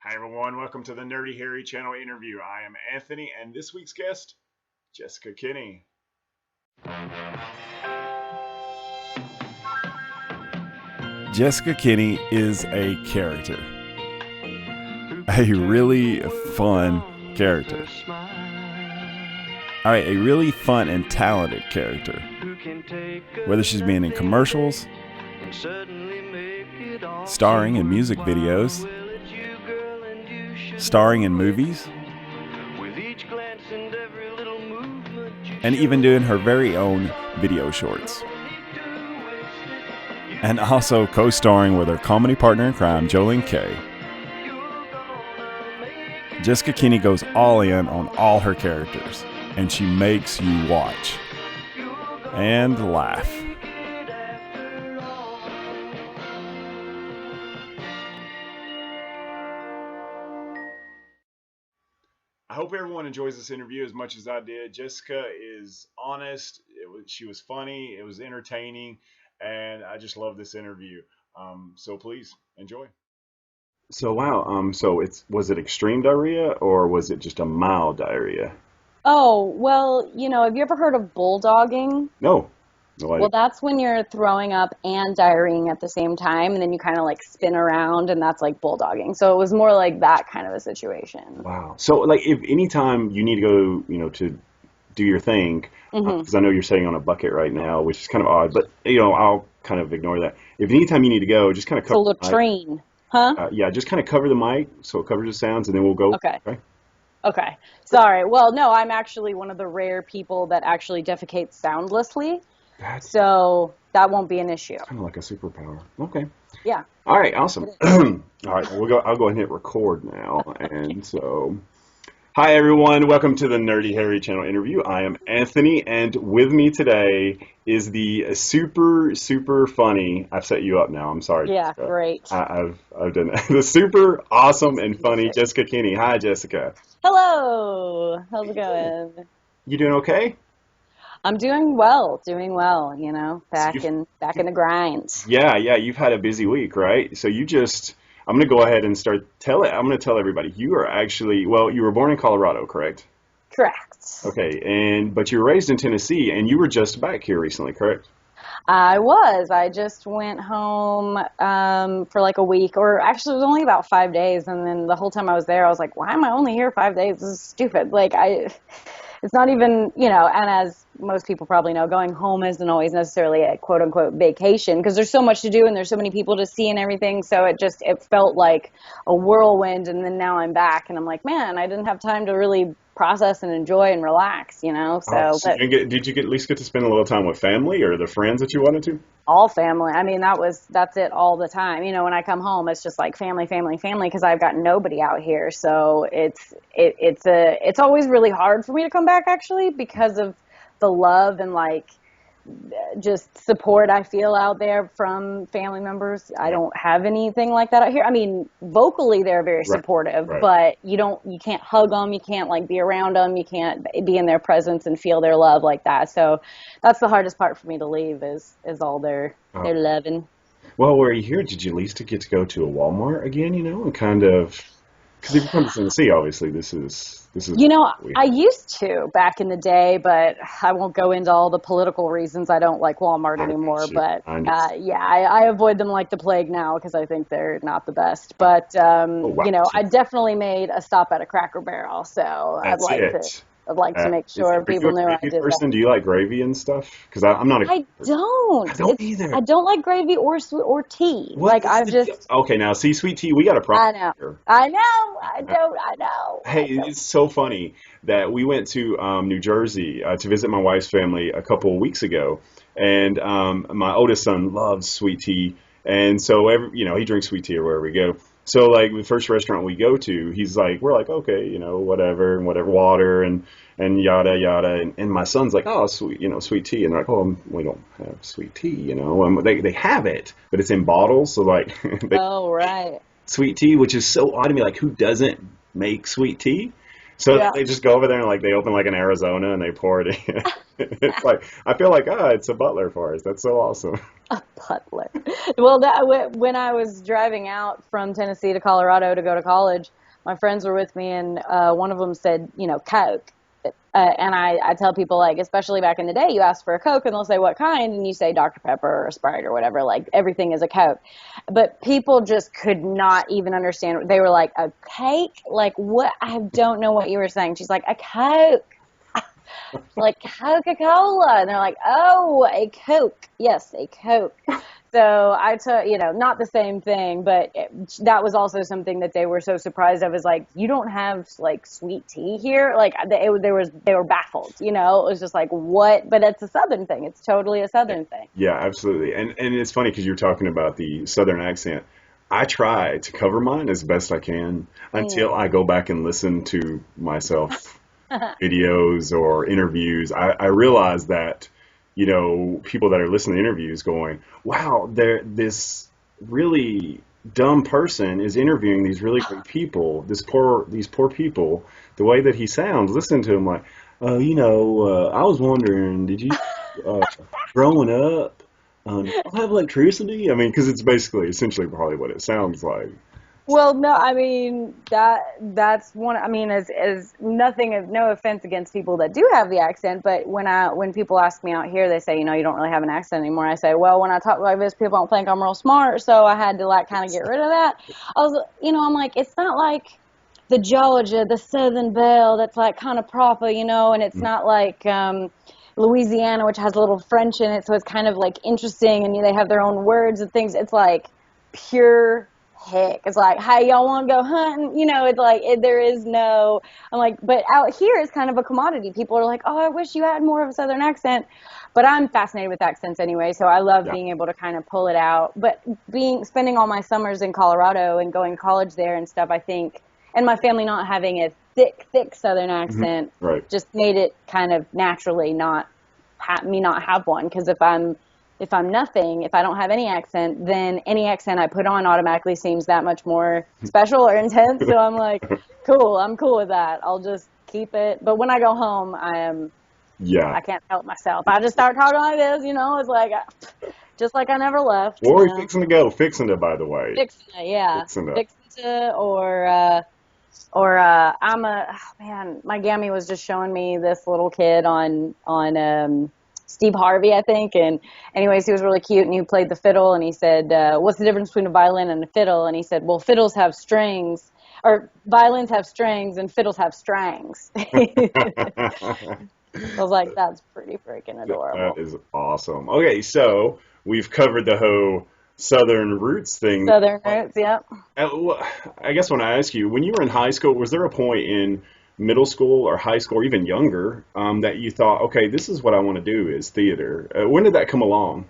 Hi everyone, welcome to the Nerdy Harry channel interview. I am Anthony and this week's guest, Jessica Kinney. Jessica Kinney is a character. A really fun character. Alright, a really fun and talented character. Whether she's been in commercials, starring in music videos, starring in movies, and even doing her very own video shorts. And also co-starring with her comedy partner in crime, Jolene Kay. Jessica Kinney goes all in on all her characters, and she makes you watch and laugh. I hope everyone enjoys this interview as much as I did. Jessica is honest. She was funny. It was entertaining, and I just love this interview. So please enjoy. So wow. Was it extreme diarrhea or was it just a mild diarrhea? Oh, well, have you ever heard of bulldogging? No. Well, that's when you're throwing up and diarrheaing at the same time, and then you kind of like spin around, and that's like bulldogging. So it was more like that kind of a situation. Wow. So like if anytime you need to go, to do your thing, because I know you're sitting on a bucket right now, which is kind of odd, but I'll kind of ignore that. If anytime you need to go, just kind of cover the latrine, huh? Yeah, just kind of cover the mic so it covers the sounds, and then we'll go. Okay. Okay. Sorry. Well, no, I'm actually one of the rare people that actually defecates soundlessly. So that won't be an issue. It's kind of like a superpower. Okay. Yeah. All right. Awesome. All right. I'll go ahead and hit record now. And so, hi everyone. Welcome to the Nerdy Harry channel interview. I am Anthony, and with me today is the super funny. I've set you up now. I'm sorry. Yeah. Jessica. Great. I've done that. The super awesome and funny Jessica Kinney. Hi, Jessica. Hello. How's it going? You doing okay? I'm doing well, back in the grind. Yeah, you've had a busy week, right? So I'm going to go ahead and I'm going to tell everybody, you are actually, you were born in Colorado, correct? Correct. Okay, but you were raised in Tennessee, and you were just back here recently, correct? I was. I just went home for like a week, or actually it was only about 5 days, and then the whole time I was there, I was like, why am I only here 5 days? This is stupid. It's not even, and as most people probably know, going home isn't always necessarily a quote-unquote vacation because there's so much to do and there's so many people to see and everything. So it felt like a whirlwind, and then now I'm back and I'm like, man, I didn't have time to really process and enjoy and relax, Did you at least get to spend a little time with family or the friends that you wanted to? All family. I mean, that's it all the time. When I come home, it's just like family, because I've got nobody out here. So it's always really hard for me to come back actually because of the love and just support I feel out there from family members. I don't have anything like that out here. I mean, vocally they're very supportive, but you can't hug them, you can't be around them, you can't be in their presence and feel their love like that. So that's the hardest part for me to leave is all their loving. Well, were you here? Did you at least get to go to a Walmart again, and kind of, because if you come to Tennessee, obviously this is. I used to back in the day, but I won't go into all the political reasons. I don't like Walmart anymore, but I avoid them like the plague now because I think they're not the best. But I definitely made a stop at a Cracker Barrel, so I'd like to make sure people knew I did that. Do you like gravy and stuff? Because I'm not a. I don't either. I don't like gravy or tea. Okay, now see, sweet tea, we got a problem here. I know. Hey, it's so funny that we went to New Jersey to visit my wife's family a couple of weeks ago, and my oldest son loves sweet tea, and so he drinks sweet tea wherever we go. So the first restaurant we go to, we're like, okay, whatever, water and yada yada, and my son's like, oh, sweet tea, and they're like, oh, we don't have sweet tea, and they have it, but it's in bottles, so oh right, sweet tea, which is so odd to me, who doesn't make sweet tea? So Yeah. they just go over there and like they open like an Arizona and they pour it in. It's like I feel like it's a Butler for us. That's so awesome. Butler. Well, when I was driving out from Tennessee to Colorado to go to college, my friends were with me, and one of them said, Coke. And I tell people, like, especially back in the day, you ask for a Coke and they'll say, what kind? And you say Dr. Pepper or Sprite or whatever. Like, everything is a Coke. But people just could not even understand. They were like, a cake? Like, what? I don't know what you were saying. She's like, a Coke. Like Coca-Cola. And they're like, oh, a Coke. Yes, a Coke. So I took, not the same thing, but that was also something that they were so surprised of, is like, you don't have like sweet tea here. Like they were baffled, it was just like, what? But it's a Southern thing. It's totally a Southern thing. Yeah, absolutely. And it's funny because you're talking about the Southern accent. I try to cover mine as best I can until I go back and listen to myself videos or interviews. I realize that, people that are listening to interviews going, wow, this really dumb person is interviewing these really great people, these poor people, the way that he sounds, listen to him like, I was wondering, did you, growing up, do you have electricity? I mean, because it's basically, essentially probably what it sounds like. Well, no, I mean that's one. I mean, as nothing, no offense against people that do have the accent, but when people ask me out here, they say, you don't really have an accent anymore. I say, well, when I talk like this, people don't think I'm real smart, so I had to like kind of get rid of that. I'm like, it's not like the Georgia, the Southern Belle, that's like kind of proper, and it's not like Louisiana, which has a little French in it, so it's kind of like interesting, and they have their own words and things. It's like pure heck. It's like, hey, y'all want to go hunting? It's like, there is no, I'm like, but out here it's kind of a commodity. People are like, oh, I wish you had more of a Southern accent. But I'm fascinated with accents anyway, so I love Yeah. being able to kind of pull it out. But spending all my summers in Colorado and going to college there and stuff, I think, and my family not having a thick Southern accent Right. just made it kind of naturally not have one. Because if I'm nothing, if I don't have any accent, then any accent I put on automatically seems that much more special or intense. So I'm like, cool, I'm cool with that. I'll just keep it. But when I go home, Yeah. I can't help myself. I just start talking like this, it's like, just like I never left, Or fixing to go, fixing to, by the way. Fixing it, yeah. Fixing to. Fixing to, man, my Gammy was just showing me this little kid on Steve Harvey, I think. And anyways, he was really cute and he played the fiddle and he said, what's the difference between a violin and a fiddle? And he said, well, fiddles have strings, or violins have strings and fiddles have strangs. I was like, that's pretty freaking adorable. That is awesome. Okay, so we've covered the whole Southern roots thing. Southern roots, yep. I guess when I ask you, when you were in high school, was there a point in middle school or high school, or even younger, that you thought, okay, this is what I want to do is theater? When did that come along?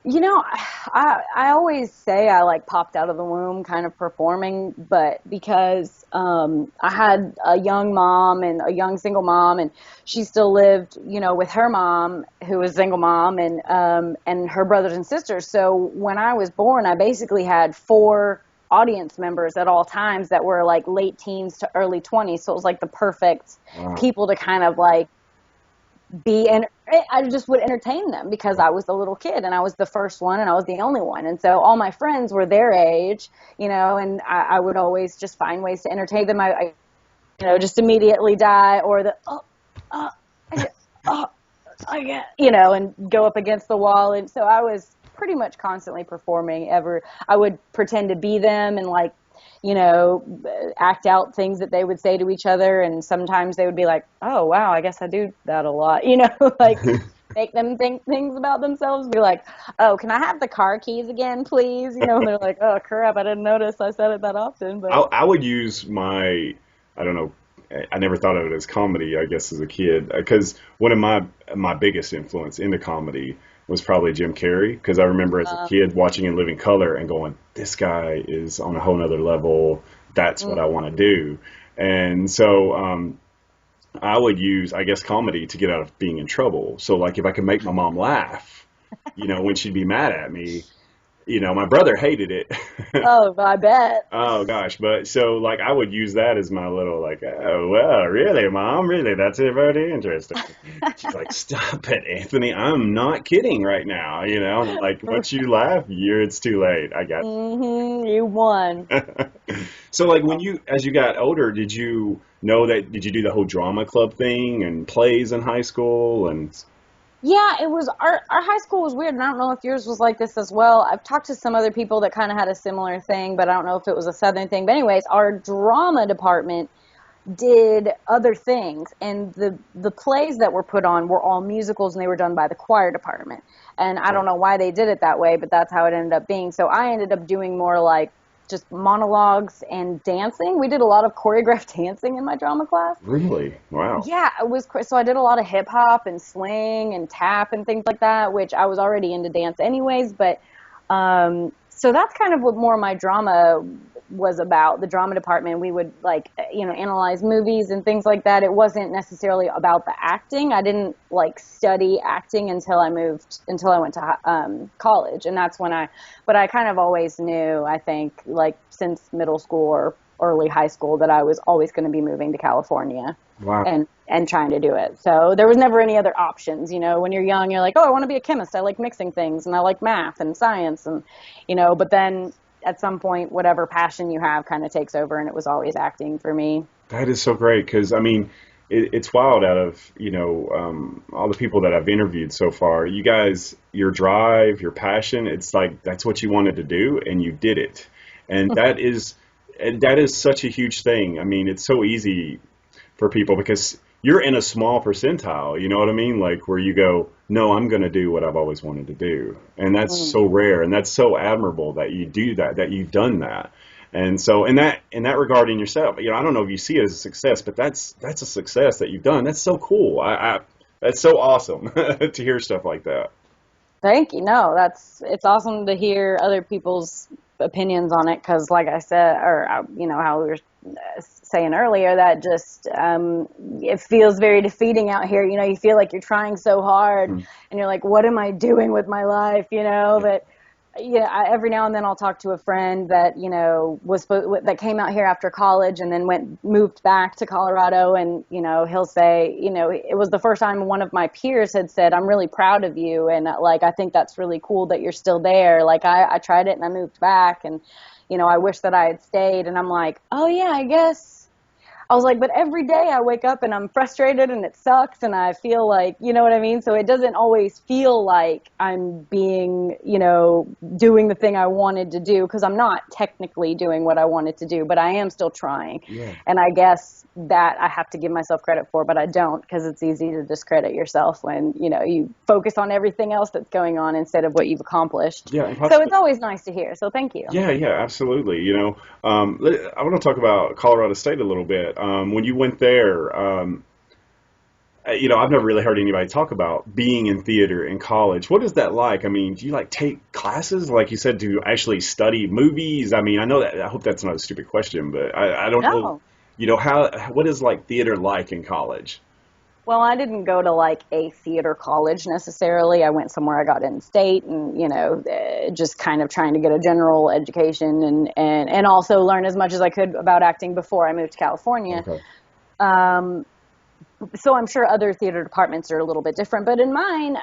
I always say I like popped out of the womb kind of performing, but because I had a young mom and a young single mom, and she still lived, with her mom, who was a single mom, and her brothers and sisters. So when I was born, I basically had 4 audience members at all times that were like late teens to early 20s. So it was like the perfect people to kind of like and I just would entertain them because I was the little kid and I was the first one and I was the only one. And so all my friends were their age, and I would always just find ways to entertain them. I just immediately die, or I get, and go up against the wall. And so I was pretty much constantly performing I would pretend to be them and like, act out things that they would say to each other. And sometimes they would be like, oh, wow, I guess I do that a lot, like make them think things about themselves. Be like, oh, can I have the car keys again, please? And they're like, oh, crap, I didn't notice I said it that often. But I would use I don't know, I never thought of it as comedy, I guess, as a kid, because one of my biggest influence into comedy was probably Jim Carrey, because I remember as a kid watching In Living Color and going, this guy is on a whole nother level. That's what I want to do. And so I would use, I guess, comedy to get out of being in trouble. So like if I could make my mom laugh, when she'd be mad at me, My brother hated it. Oh, I bet. Oh gosh, but so like I would use that as my little like, oh well, really, Mom, really, that's very interesting. She's like, stop it, Anthony, I'm not kidding right now, and I'm like, once you laugh, it's too late. I got You won. So like as you got older, did you do the whole drama club thing and plays in high school and Yeah, it was our high school was weird, and I don't know if yours was like this as well. I've talked to some other people that kind of had a similar thing, but I don't know if it was a Southern thing. But anyways, our drama department did other things, and the plays that were put on were all musicals, and they were done by the choir department. And I don't know why they did it that way, but that's how it ended up being. So I ended up doing more like just monologues and dancing. We did a lot of choreographed dancing in my drama class. really? Wow. Yeah, it was so I did a lot of hip hop and swing and tap and things like that, which I was already into dance anyways, but so that's kind of what more my drama was about. The drama department, we would like analyze movies and things like that. It wasn't necessarily about the acting. I didn't like study acting until I went to college, and that's when but I kind of always knew, I think, like since middle school or early high school, that I was always going to be moving to California Wow. and trying to do it. So there was never any other options. When you're young, you're like, oh, I want to be a chemist. I like mixing things, and I like math and science, and but then at some point, whatever passion you have kind of takes over, and it was always acting for me. That is so great because I mean, it's wild out of all the people that I've interviewed so far. You guys, your drive, your passion, it's like that's what you wanted to do, and you did it, and that is such a huge thing. I mean, it's so easy for people because you're in a small percentile. You know what I mean? Like where you go, no, I'm going to do what I've always wanted to do, and that's so rare, and that's so admirable that you do that, that you've done that. And so in that regard in yourself, I don't know if you see it as a success, but that's a success that you've done. That's so cool. That's so awesome to hear stuff like that. Thank you. No, it's awesome to hear other people's opinions on it, because like I said, or how we were saying earlier, that just it feels very defeating out here. You feel like you're trying so hard, Mhm. and you're like, what am I doing with my life? Yeah. But yeah, every now and then I'll talk to a friend that that came out here after college and then moved back to Colorado, and he'll say, it was the first time one of my peers had said, I'm really proud of you, and like I think that's really cool that you're still there. Like I tried it and I moved back, and I wish that I had stayed. And I'm like, oh yeah, I guess. I was like, but every day I wake up and I'm frustrated and it sucks, and I feel like, you know what I mean? So it doesn't always feel like I'm being, doing the thing I wanted to do, because I'm not technically doing what I wanted to do, but I am still trying. Yeah. And I guess that I have to give myself credit for, but I don't, because it's easy to discredit yourself when, you focus on everything else that's going on instead of what you've accomplished. Yeah. And So it's always nice to hear. So thank you. Yeah, yeah, absolutely. I want to talk about Colorado State a little bit. When you went there, I've never really heard anybody talk about being in theater in college. What is that like? I mean, do you like take classes, like you said, to actually study movies? I mean, I know that. I hope that's not a stupid question, but I don't know. No. What is like theater like in college? Well, I didn't go to like a theater college necessarily. I went somewhere I got in state, and just kind of trying to get a general education, and also learn as much as I could about acting before I moved to California. Okay. Um, so I'm sure other theater departments are a little bit different, but in mine,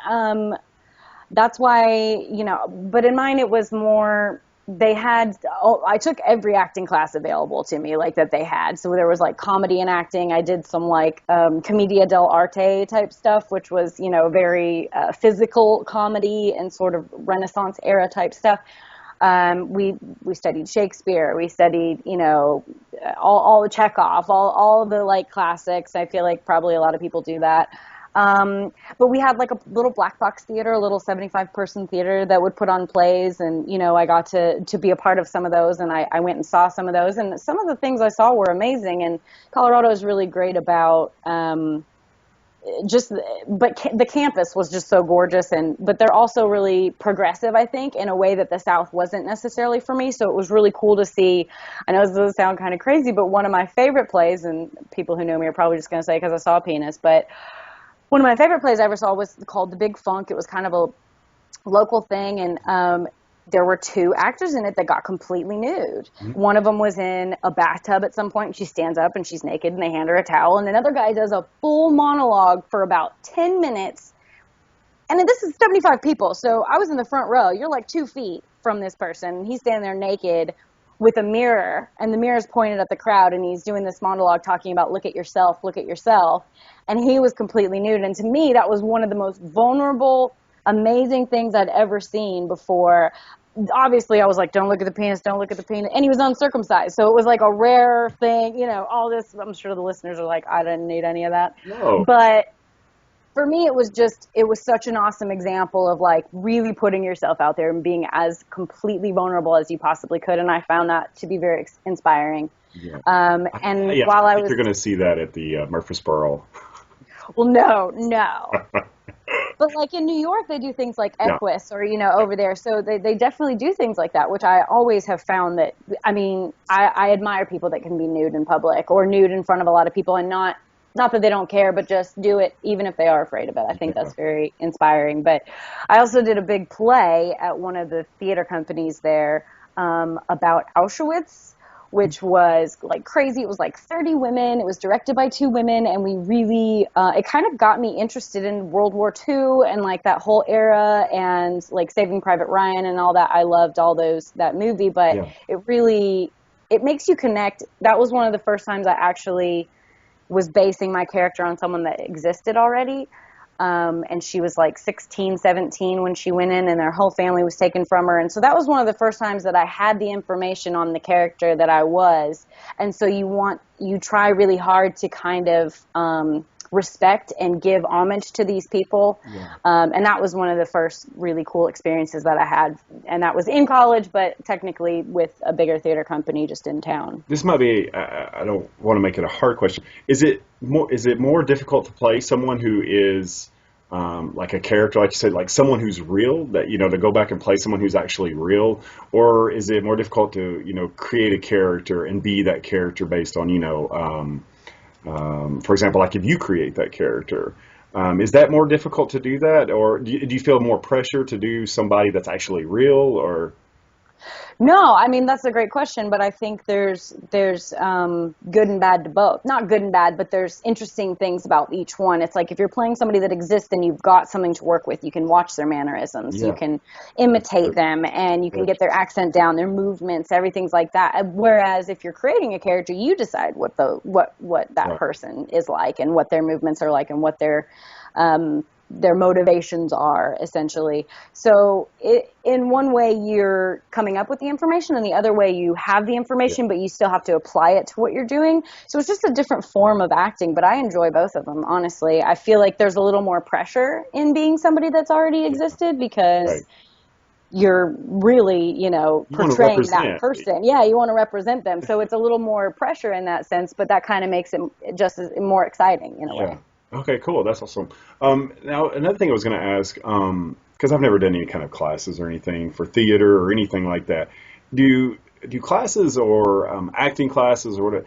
that's why, but in mine it was more, I took every acting class available to me, like that they had. So there was like comedy and acting. I did some like commedia dell'arte type stuff, which was, very physical comedy and sort of Renaissance era type stuff. We studied Shakespeare. We studied, all the Chekhov, all the like classics. I feel like probably a lot of people do that. But we had like a little black box theater, a little 75-person theater that would put on plays, and I got to be a part of some of those, and I went and saw some of those, and some of the things I saw were amazing. And Colorado is really great about the campus was just so gorgeous, but they're also really progressive, I think, in a way that the South wasn't necessarily for me. So it was really cool to see. I know this does sound kind of crazy, but one of my favorite plays, and people who know me are probably just going to say because I saw a penis, but one of my favorite plays I ever saw was called The Big Funk. It was kind of a local thing, and there were two actors in it that got completely nude. One of them was in a bathtub at some point, and she stands up and she's naked, and they hand her a towel, and another guy does a full monologue for about 10 minutes. And this is 75 people, so I was in the front row. You're like 2 feet from this person. He's standing there naked with a mirror, and the mirror's pointed at the crowd, and he's doing this monologue talking about look at yourself, look at yourself. And he was completely nude. And to me, that was one of the most vulnerable, amazing things I'd ever seen before. Obviously, I was like, don't look at the penis, don't look at the penis. And he was uncircumcised, so it was like a rare thing, all this. I'm sure the listeners are like, I didn't need any of that. No. But for me, it was such an awesome example of like really putting yourself out there and being as completely vulnerable as you possibly could. And I found that to be very inspiring. Yeah. And yeah, while I I think was, you're going to see that at the Murfreesboro. well, no. But like in New York, they do things like Equus or, over there. So they definitely do things like that, which I always have found that, I admire people that can be nude in public or nude in front of a lot of people and not that they don't care, but just do it even if they are afraid of it. I think that's very inspiring. But I also did a big play at one of the theater companies there about Auschwitz, which was like crazy. It was like 30 women. It was directed by 2 women. And we really, it kind of got me interested in World War II and like that whole era and like Saving Private Ryan and all that. I loved all that movie, but it makes you connect. That was one of the first times I actually was basing my character on someone that existed already. And she was like 16, 17 when she went in, and their whole family was taken from her. And so that was one of the first times that I had the information on the character that I was. And so you try really hard to kind of respect and give homage to these people. Yeah. And that was one of the first really cool experiences that I had. And that was in college, but technically with a bigger theater company just in town. This might be, I don't want to make it a hard question. Is it more difficult to play someone who is like a character, like you said, like someone who's real, that, to go back and play someone who's actually real? Or is it more difficult to, create a character and be that character based on, for example, like if you create that character, is that more difficult to do that? Or do you feel more pressure to do somebody that's actually real, or? No, that's a great question, but I think there's good and bad to both. Not good and bad, but there's interesting things about each one. It's like if you're playing somebody that exists, then you've got something to work with. You can watch their mannerisms, you can imitate them, and you can get their accent down, their movements, everything's like that. Whereas if you're creating a character, you decide what that person is like, and what their movements are like, and what their motivations are, essentially. So in one way you're coming up with the information, and the other way you have the information, but you still have to apply it to what you're doing. So it's just a different form of acting, but I enjoy both of them, honestly. I feel like there's a little more pressure in being somebody that's already existed, because you're really, portraying that person. Yeah, you want to represent them. So it's a little more pressure in that sense, but that kind of makes it just more exciting in a way. Okay, cool. That's awesome. Now, another thing I was going to ask, because I've never done any kind of classes or anything for theater or anything like that. Do classes or acting classes or whatever,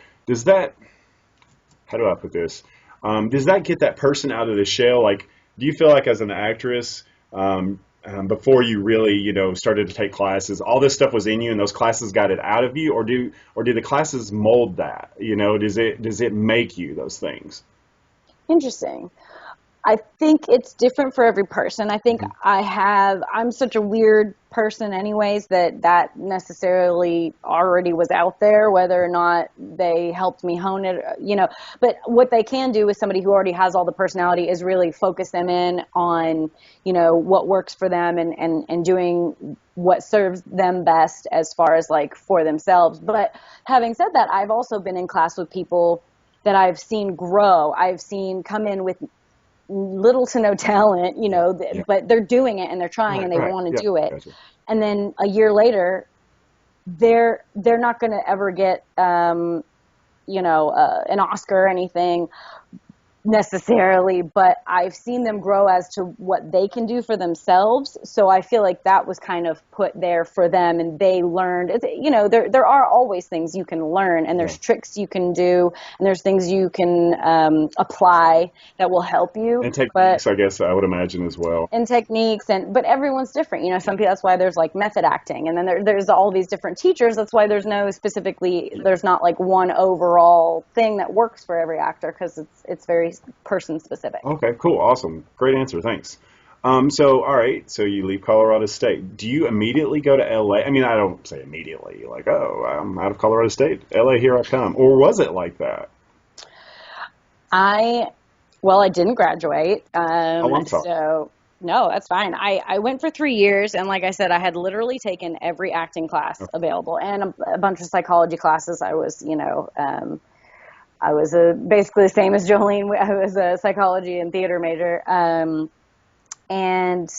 how do I put this? Does that get that person out of the shell? Like, do you feel like as an actress, before you really, started to take classes, all this stuff was in you and those classes got it out of you, or do the classes mold that? Does it make you those things? Interesting. I think it's different for every person. I think I'm such a weird person anyways that necessarily already was out there, whether or not they helped me hone it, but what they can do with somebody who already has all the personality is really focus them in on, what works for them and doing what serves them best as far as like for themselves. But having said that, I've also been in class with people that I've seen grow. I've seen come in with little to no talent, but they're doing it and they're trying and they want to do it. Gotcha. And then a year later, they're not going to ever get, an Oscar or anything, necessarily, but I've seen them grow as to what they can do for themselves. So I feel like that was kind of put there for them, and they learned, there are always things you can learn, and Yeah. there's tricks you can do, and there's things you can apply that will help you. And But techniques, I guess I would imagine as well. and techniques, but everyone's different. Some people, that's why there's like method acting, and then there's all these different teachers. That's why there's not like one overall thing that works for every actor, because it's very person specific. Okay, cool, awesome, great answer, thanks. So all right, so you leave Colorado State. Do you immediately go to LA? I mean, I don't say immediately, like, oh, I'm out of Colorado State, LA, here I come. Or was it like that? I didn't graduate, Oh, I'm sorry. so no, that's fine. I went for 3 years, and like I said, I had literally taken every acting class Okay. available and a bunch of psychology classes. I was basically the same as Jolene. I was a psychology and theater major, and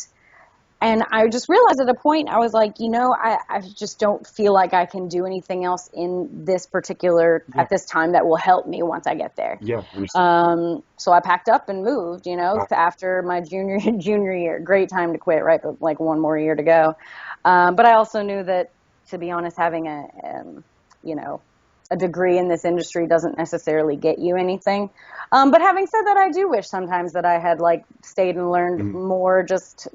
and I just realized at a point, I was like, I just don't feel like I can do anything else in this particular, Yeah, at this time, that will help me once I get there. yeah, I understand. So I packed up and moved, Wow. after my junior year. Great time to quit, right? But like one more year to go. But I also knew that, to be honest, having you know, a degree in this industry doesn't necessarily get you anything. But having said that, I do wish sometimes that I had like stayed and learned Mhm. more, just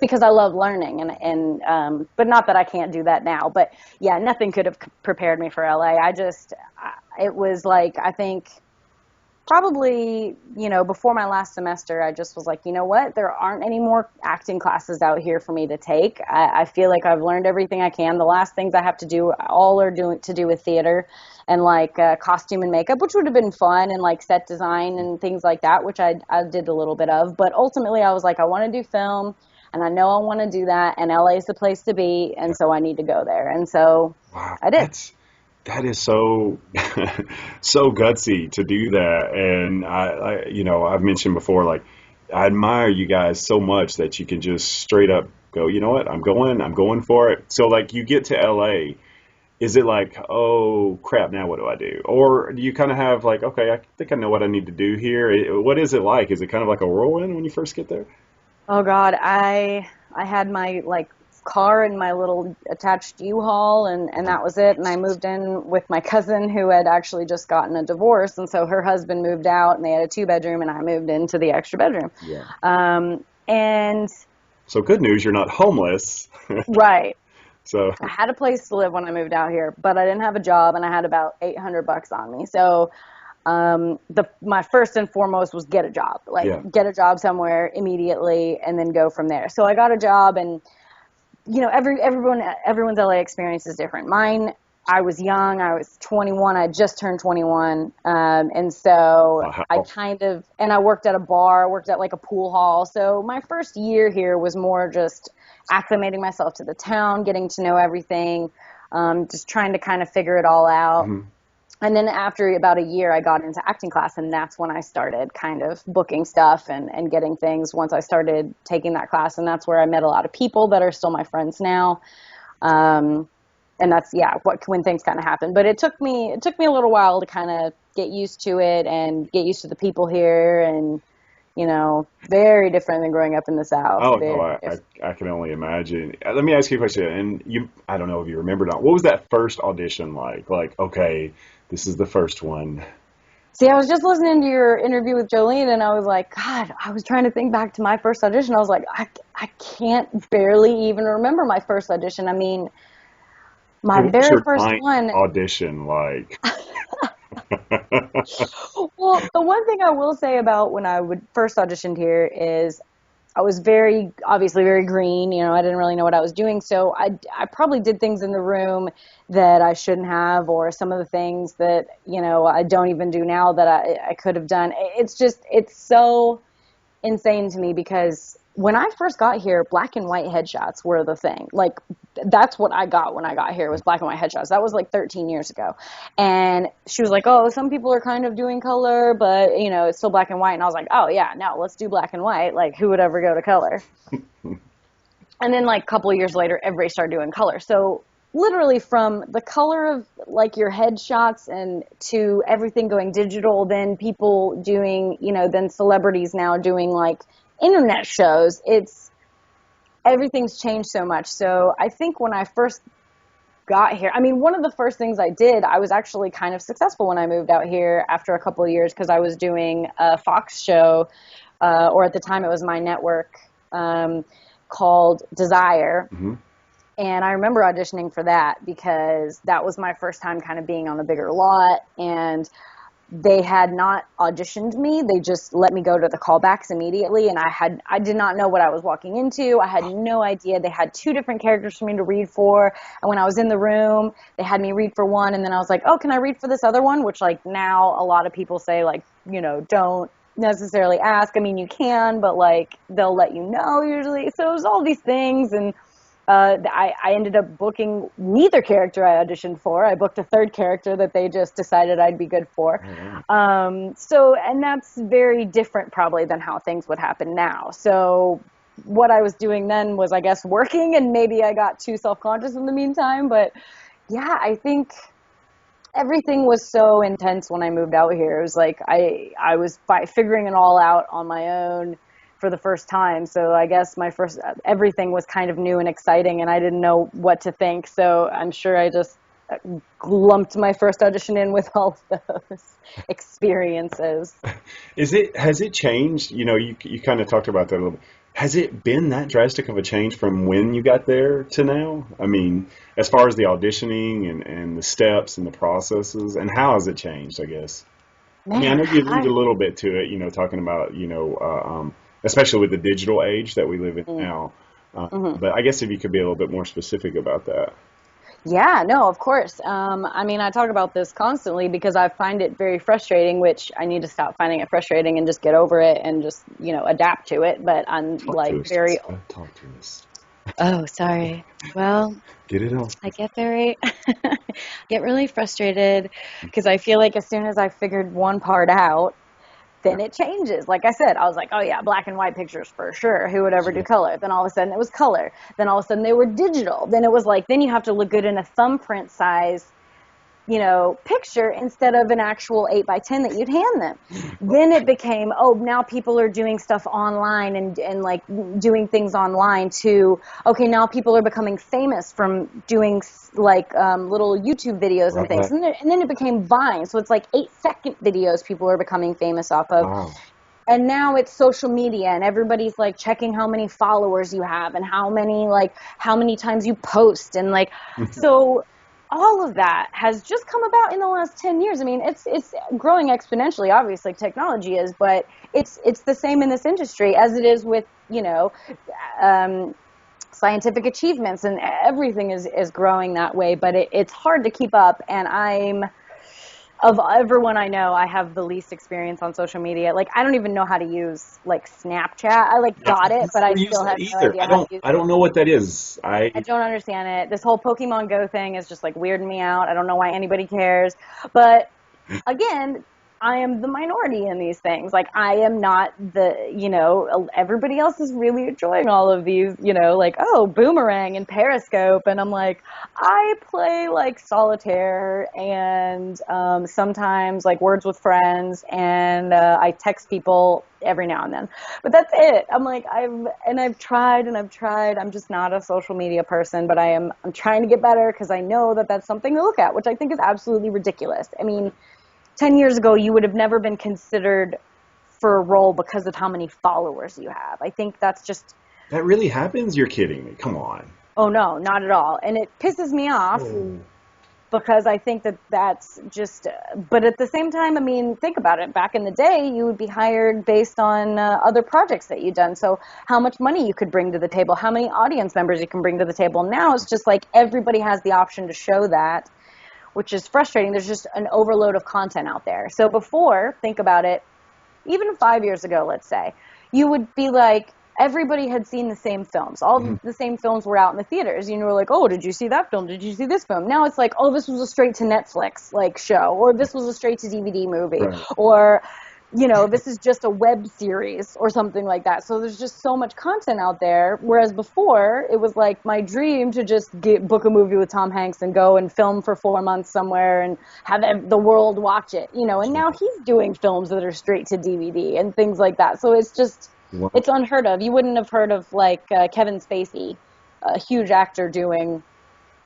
because I love learning, and but not that I can't do that now. But yeah, nothing could have prepared me for LA. It was like, I think probably, before my last semester, I just was like, you know what? There aren't any more acting classes out here for me to take. I feel like I've learned everything I can. The last things I have to do, all are doing to do with theater and like costume and makeup, which would have been fun, and like set design and things like that, which I did a little bit of. But ultimately, I was like, I want to do film, and I know I want to do that, and LA is the place to be, and so I need to go there. And so Wow, I did. that is so so gutsy to do that. And I've mentioned before, like, I admire you guys so much that you can just straight up go, you know what, I'm going for it. So like you get to LA, is it like, oh crap, now what do I do? Or do you kind of have like, okay, I think I know what I need to do here. What is it like? Is it kind of like a whirlwind when you first get there? Oh God, I had my like car and my little attached U-Haul, and Mhm. that was it. And I moved in with my cousin, who had actually just gotten a divorce, and so her husband moved out, and they had a two-bedroom, and I moved into the extra bedroom. Yeah. And So good news, you're not homeless. right, So I had a place to live when I moved out here, but I didn't have a job, and I had about $800 on me. So the my first and foremost was get a job, like yeah. get a job somewhere immediately, and then go from there. So I got a job, and everyone's LA experience is different. Mine, I was young. I was 21. I just turned 21, and so Wow. and I worked at a bar, worked at like a pool hall. So my first year here was more just acclimating myself to the town, getting to know everything, just trying to kind of figure it all out. Mhm. And then after about a year, I got into acting class, and that's when I started kind of booking stuff and getting things once I started taking that class. And that's where I met a lot of people that are still my friends now. Um, and that's, yeah, when things kind of happen. But it took me a little while to kind of get used to it and get used to the people here. And, very different than growing up in the South. Oh no, Very different. I can only imagine. Let me ask you a question, and I don't know if you remember or not. What was that first audition like? Like, okay, this is the first one. See, I was just listening to your interview with Jolene, and I was like, God, I was trying to think back to my first audition. I was like, I can't barely even remember my first audition. I mean, Okay, my what was very your first ninth one. audition like? Well, the one thing I will say about when I would first auditioned here is I was obviously very green. I didn't really know what I was doing. So I probably did things in the room that I shouldn't have, or some of the things that, I don't even do now that I could have done. It's so insane to me, because when I first got here, black and white headshots were the thing. Like, that's what I got when I got here, was black and white headshots. That was like 13 years ago. And she was like, oh, some people are kind of doing color, but it's still black and white. And I was like, oh yeah, no, let's do black and white. Like, who would ever go to color? And then like a couple of years later, everybody started doing color. So literally from the color of like your headshots and to everything going digital, then people doing, then celebrities now doing like internet shows. Everything's changed so much. So I think when I first got here, I mean, one of the first things I did, I was actually kind of successful when I moved out here after a couple of years, because I was doing a Fox show, or at the time it was my network, called Desire. Mm-hmm. And I remember auditioning for that because that was my first time kind of being on a bigger lot, and they had not auditioned me. They just let me go to the callbacks immediately, and I did not know what I was walking into. I had no idea. They had 2 different characters for me to read for, and when I was in the room, they had me read for one, and then I was like, oh, can I read for this other one? Which, like, now a lot of people say, like, don't necessarily ask. I mean, you can, but, like, they'll let you know usually. So it was all these things, and I ended up booking neither character I auditioned for. I booked a third character that they just decided I'd be good for. And that's very different probably than how things would happen now. So what I was doing then was, I guess, working, and maybe I got too self-conscious in the meantime. But yeah, I think everything was so intense when I moved out here. It was like I was figuring it all out on my own for the first time. So I guess everything was kind of new and exciting, and I didn't know what to think. So I'm sure I just lumped my first audition in with all of those experiences. Has it changed? You kind of talked about that a little bit. Has it been that drastic of a change from when you got there to now? I mean, as far as the auditioning and the steps and the processes, and how has it changed, I guess? Man, I mean, I know you alluded a little bit to it, talking about, especially with the digital age that we live in now. But I guess if you could be a little bit more specific about that. Yeah, no, of course. I mean, I talk about this constantly because I find it very frustrating, which I need to stop finding it frustrating and just get over it and just, adapt to it. But I'm Talk to us. Oh, sorry. Well, Get it on. I get really frustrated because I feel like as soon as I figured one part out, then it changes. Like I said, I was like, oh yeah, black and white pictures for sure. Who would ever do color? Then all of a sudden it was color. Then all of a sudden they were digital. Then it was like, then you have to look good in a thumbprint size, picture instead of an actual 8x10 that you'd hand them. Then it became, now people are doing stuff online and like doing things online too. Okay, now people are becoming famous from doing like little YouTube videos and things. And then it became Vine. So it's like 8-second videos people are becoming famous off of. Wow. And now it's social media, and everybody's like checking how many followers you have and how many times you post, and like, so all of that has just come about in the last 10 years. I mean, it's growing exponentially, obviously, technology is, but it's the same in this industry as it is with, scientific achievements, and everything is growing that way, but it's hard to keep up. And of everyone I know, I have the least experience on social media. Like, I don't even know how to use, like, Snapchat. I, got it, but I still have no idea how to use it. I don't know what that is. I don't understand it. This whole Pokemon Go thing is just, like, weirding me out. I don't know why anybody cares. But, again, I am the minority in these things. Like, I am not everybody else is really enjoying all of these, like, Boomerang and Periscope. And I'm like, I play, like, solitaire and sometimes, like, Words with Friends. And I text people every now and then. But that's it. I'm like, I've tried and I've tried. I'm just not a social media person. But I'm trying to get better because I know that that's something to look at, which I think is absolutely ridiculous. I mean, 10 years ago, you would have never been considered for a role because of how many followers you have. I think that's just... That really happens? You're kidding me. Come on. Oh, no, not at all. And it pisses me off because I think that's just... But at the same time, I mean, think about it. Back in the day, you would be hired based on other projects that you'd done. So how much money you could bring to the table, how many audience members you can bring to the table. Now it's just like everybody has the option to show that, which is frustrating. There's just an overload of content out there. So before, think about it, even 5 years ago, let's say, you would be like, everybody had seen the same films. All the same films were out in the theaters. You were like, oh, did you see that film? Did you see this film? Now it's like, oh, this was a straight to Netflix like show, or this was a straight to DVD movie, or this is just a web series or something like that. So there's just so much content out there. Whereas before, it was like my dream to just book a movie with Tom Hanks and go and film for 4 months somewhere and have the world watch it, and now he's doing films that are straight to DVD and things like that. So it's just, it's unheard of. You wouldn't have heard of like Kevin Spacey, a huge actor, doing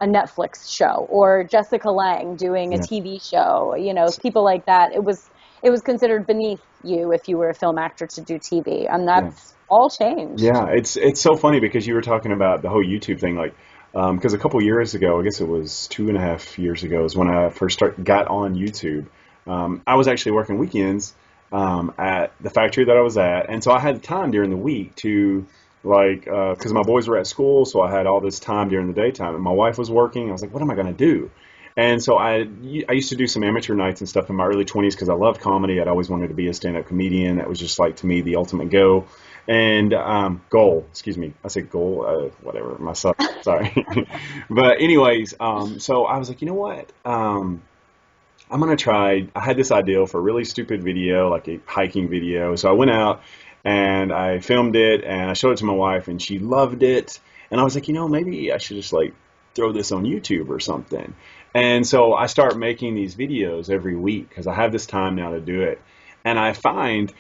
a Netflix show, or Jessica Lange doing a TV show, people like that. It was considered beneath you if you were a film actor to do TV, and that's all changed. Yeah, it's so funny because you were talking about the whole YouTube thing, like, because a couple years ago, I guess it was 2.5 years ago, is when I first got on YouTube. I was actually working weekends at the factory that I was at, and so I had time during the week to, like, because my boys were at school, so I had all this time during the daytime, and my wife was working. I was like, what am I going to do? And so I used to do some amateur nights and stuff in my early 20s because I loved comedy. I'd always wanted to be a stand-up comedian. That was just, like, to me, the ultimate goal. And goal, excuse me. I said goal, whatever, myself, sorry. But anyways, so I was like, you know what? I'm going to try. I had this idea for a really stupid video, like a hiking video. So I went out and I filmed it and I showed it to my wife and she loved it. And I was like, maybe I should just, like, throw this on YouTube or something. And so I start making these videos every week because I have this time now to do it. And I find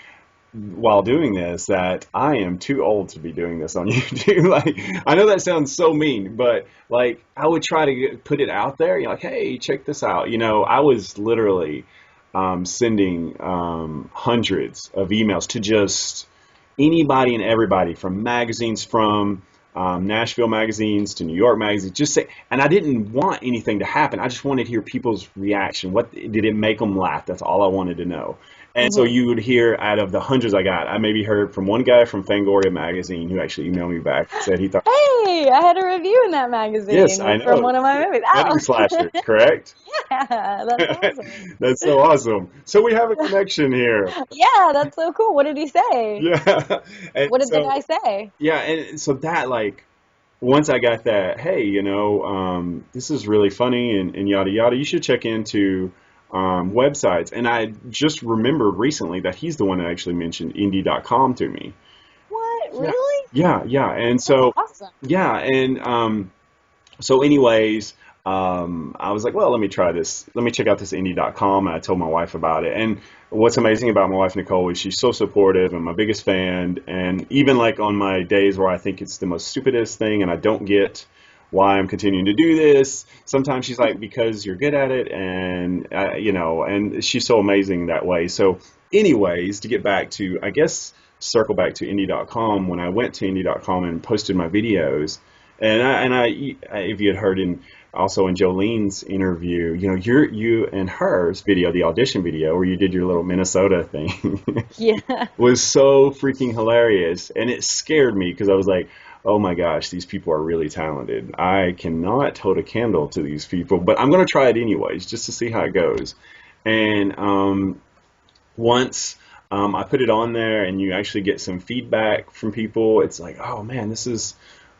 while doing this that I am too old to be doing this on YouTube. Like, I know that sounds so mean, but, like, I would try to put it out there. Like, hey, check this out. I was literally sending hundreds of emails to just anybody and everybody, from magazines, from Nashville magazines to New York magazines, just say, and I didn't want anything to happen. I just wanted to hear people's reaction. What did it make them laugh? That's all I wanted to know. And so you would hear, out of the hundreds I got, I maybe heard from one guy from Fangoria magazine who actually emailed me back and said he thought, hey, I had a review in that magazine. Yes, I know. From one of my movies. Wedding Slashers, correct? Yeah, that's awesome. That's so awesome. So we have a connection here. Yeah, that's so cool. What did he say? Yeah. And what did the guy say? Yeah, and so that, like, once I got that, hey, this is really funny and yada yada, you should check into websites. And I just remembered recently that he's the one that actually mentioned indie.com to me. What? Really? Yeah. And so, awesome. Yeah. And so anyways, I was like, well, let me try this. Let me check out this indie.com. And I told my wife about it. And what's amazing about my wife, Nicole, is she's so supportive and my biggest fan. And even, like, on my days where I think it's the most stupidest thing and I don't get why I'm continuing to do this, sometimes she's like, because you're good at it. And, and she's so amazing that way. So anyways, to get back to, I guess, circle back to indie.com, when I went to indie.com and posted my videos, and I if you had heard also in Jolene's interview, you and hers video, the audition video where you did your little Minnesota thing, was so freaking hilarious. And it scared me because I was like, oh my gosh, these people are really talented. I cannot hold a candle to these people, but I'm going to try it anyways, just to see how it goes. And once I put it on there and you actually get some feedback from people, it's like, oh man, this is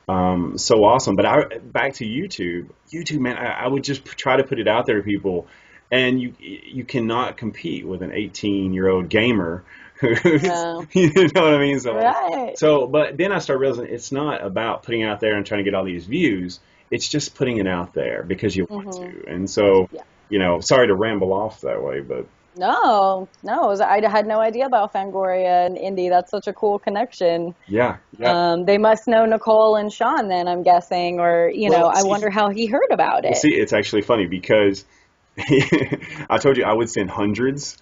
so awesome. But back to YouTube, man, I would just try to put it out there to people, and you cannot compete with an 18-year-old gamer. No. You know what I mean? So, right. But then I started realizing it's not about putting it out there and trying to get all these views. It's just putting it out there because you want to. And so, sorry to ramble off that way, but. No, I had no idea about Fangoria and Indie. That's such a cool connection. Yeah. They must know Nicole and Sean then, I'm guessing, or, I wonder how he heard about it. See, it's actually funny because I told you I would send hundreds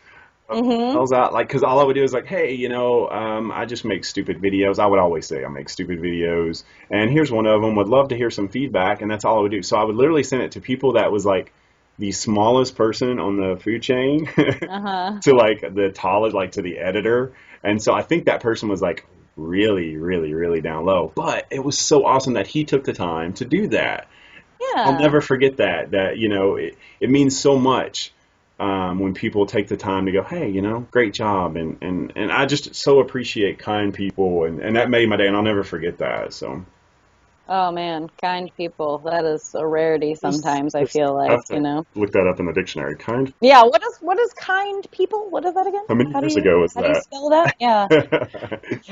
of emails out, like, because all I would do is like, hey, I just make stupid videos. I would always say I make stupid videos, and here's one of them. Would love to hear some feedback, and that's all I would do. So I would literally send it to people that was like the smallest person on the food chain to like the tallest, like to the editor. And so I think that person was like really, really, really down low. But it was so awesome that he took the time to do that. Yeah. I'll never forget that it means so much when people take the time to go, hey, great job. And I just so appreciate kind people. And that made my day. And I'll never forget that. So. Oh man, kind people. That is a rarity Just, sometimes, I just feel have like, to look that up in the dictionary. Kind. Yeah, what is kind people? What is that again? How many How do years you ago was how do you that? spell that? Yeah.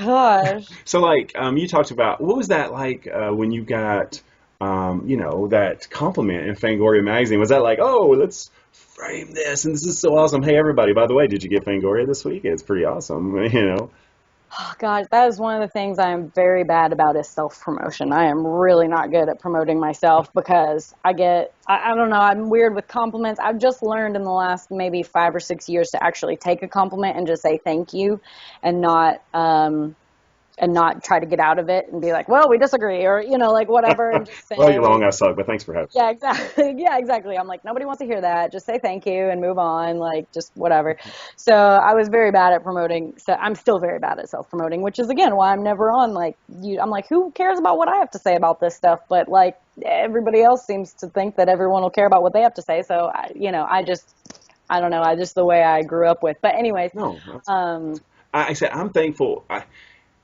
Gosh. So, like, you talked about what was that like when you got, that compliment in Fangoria magazine? Was that like, oh, let's frame this and this is so awesome? Hey, everybody, by the way, did you get Fangoria this week? It's pretty awesome, you know? Oh, gosh, that is one of the things I am very bad about is self-promotion. I am really not good at promoting myself because I don't know, I'm weird with compliments. I've just learned in the last maybe 5 or 6 years to actually take a compliment and just say thank you and not try to get out of it and be like, well, we disagree or, like whatever and just Well, you're say, wrong. I suck, but thanks for having yeah, exactly. Yeah, exactly. I'm like, nobody wants to hear that. Just say thank you and move on, like just whatever. So I was very bad at promoting. So I'm still very bad at self-promoting, which is again why I'm never on like you. I'm like, who cares about what I have to say about this stuff? But like everybody else seems to think that everyone will care about what they have to say. So I don't know. I just the way I grew up with. But anyways, No, um, I said I'm thankful.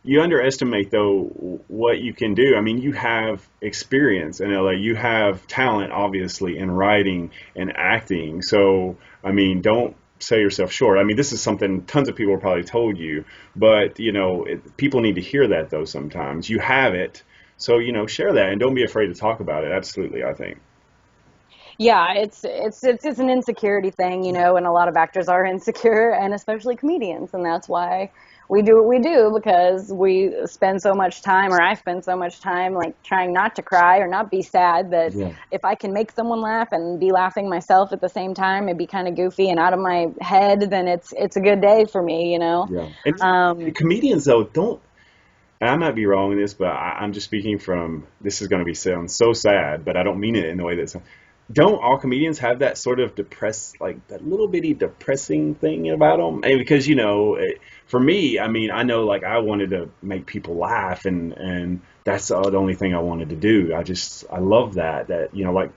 You underestimate though what you can do. I mean, you have experience in LA. You have talent, obviously, in writing and acting. So, I mean, don't sell yourself short. I mean, this is something tons of people have probably told you, but people need to hear that though. Sometimes you have it, so share that and don't be afraid to talk about it. Absolutely, I think. yeah, it's an insecurity thing, and a lot of actors are insecure, and especially comedians, and that's why we do what we do because we spend so much time, or I spend so much time, like trying not to cry or not be sad. That Yeah. if I can make someone laugh and be laughing myself at the same time and be kind of goofy and out of my head, then it's a good day for me. Yeah. And Um, comedians though don't. And I might be wrong in this, but I'm just speaking from. This is going to be sound so sad, but I don't mean it in the way that. Don't all comedians have that sort of like that little bitty depressing thing about them? And because for me, I mean, I know like I wanted to make people laugh, and that's the only thing I wanted to do. I love that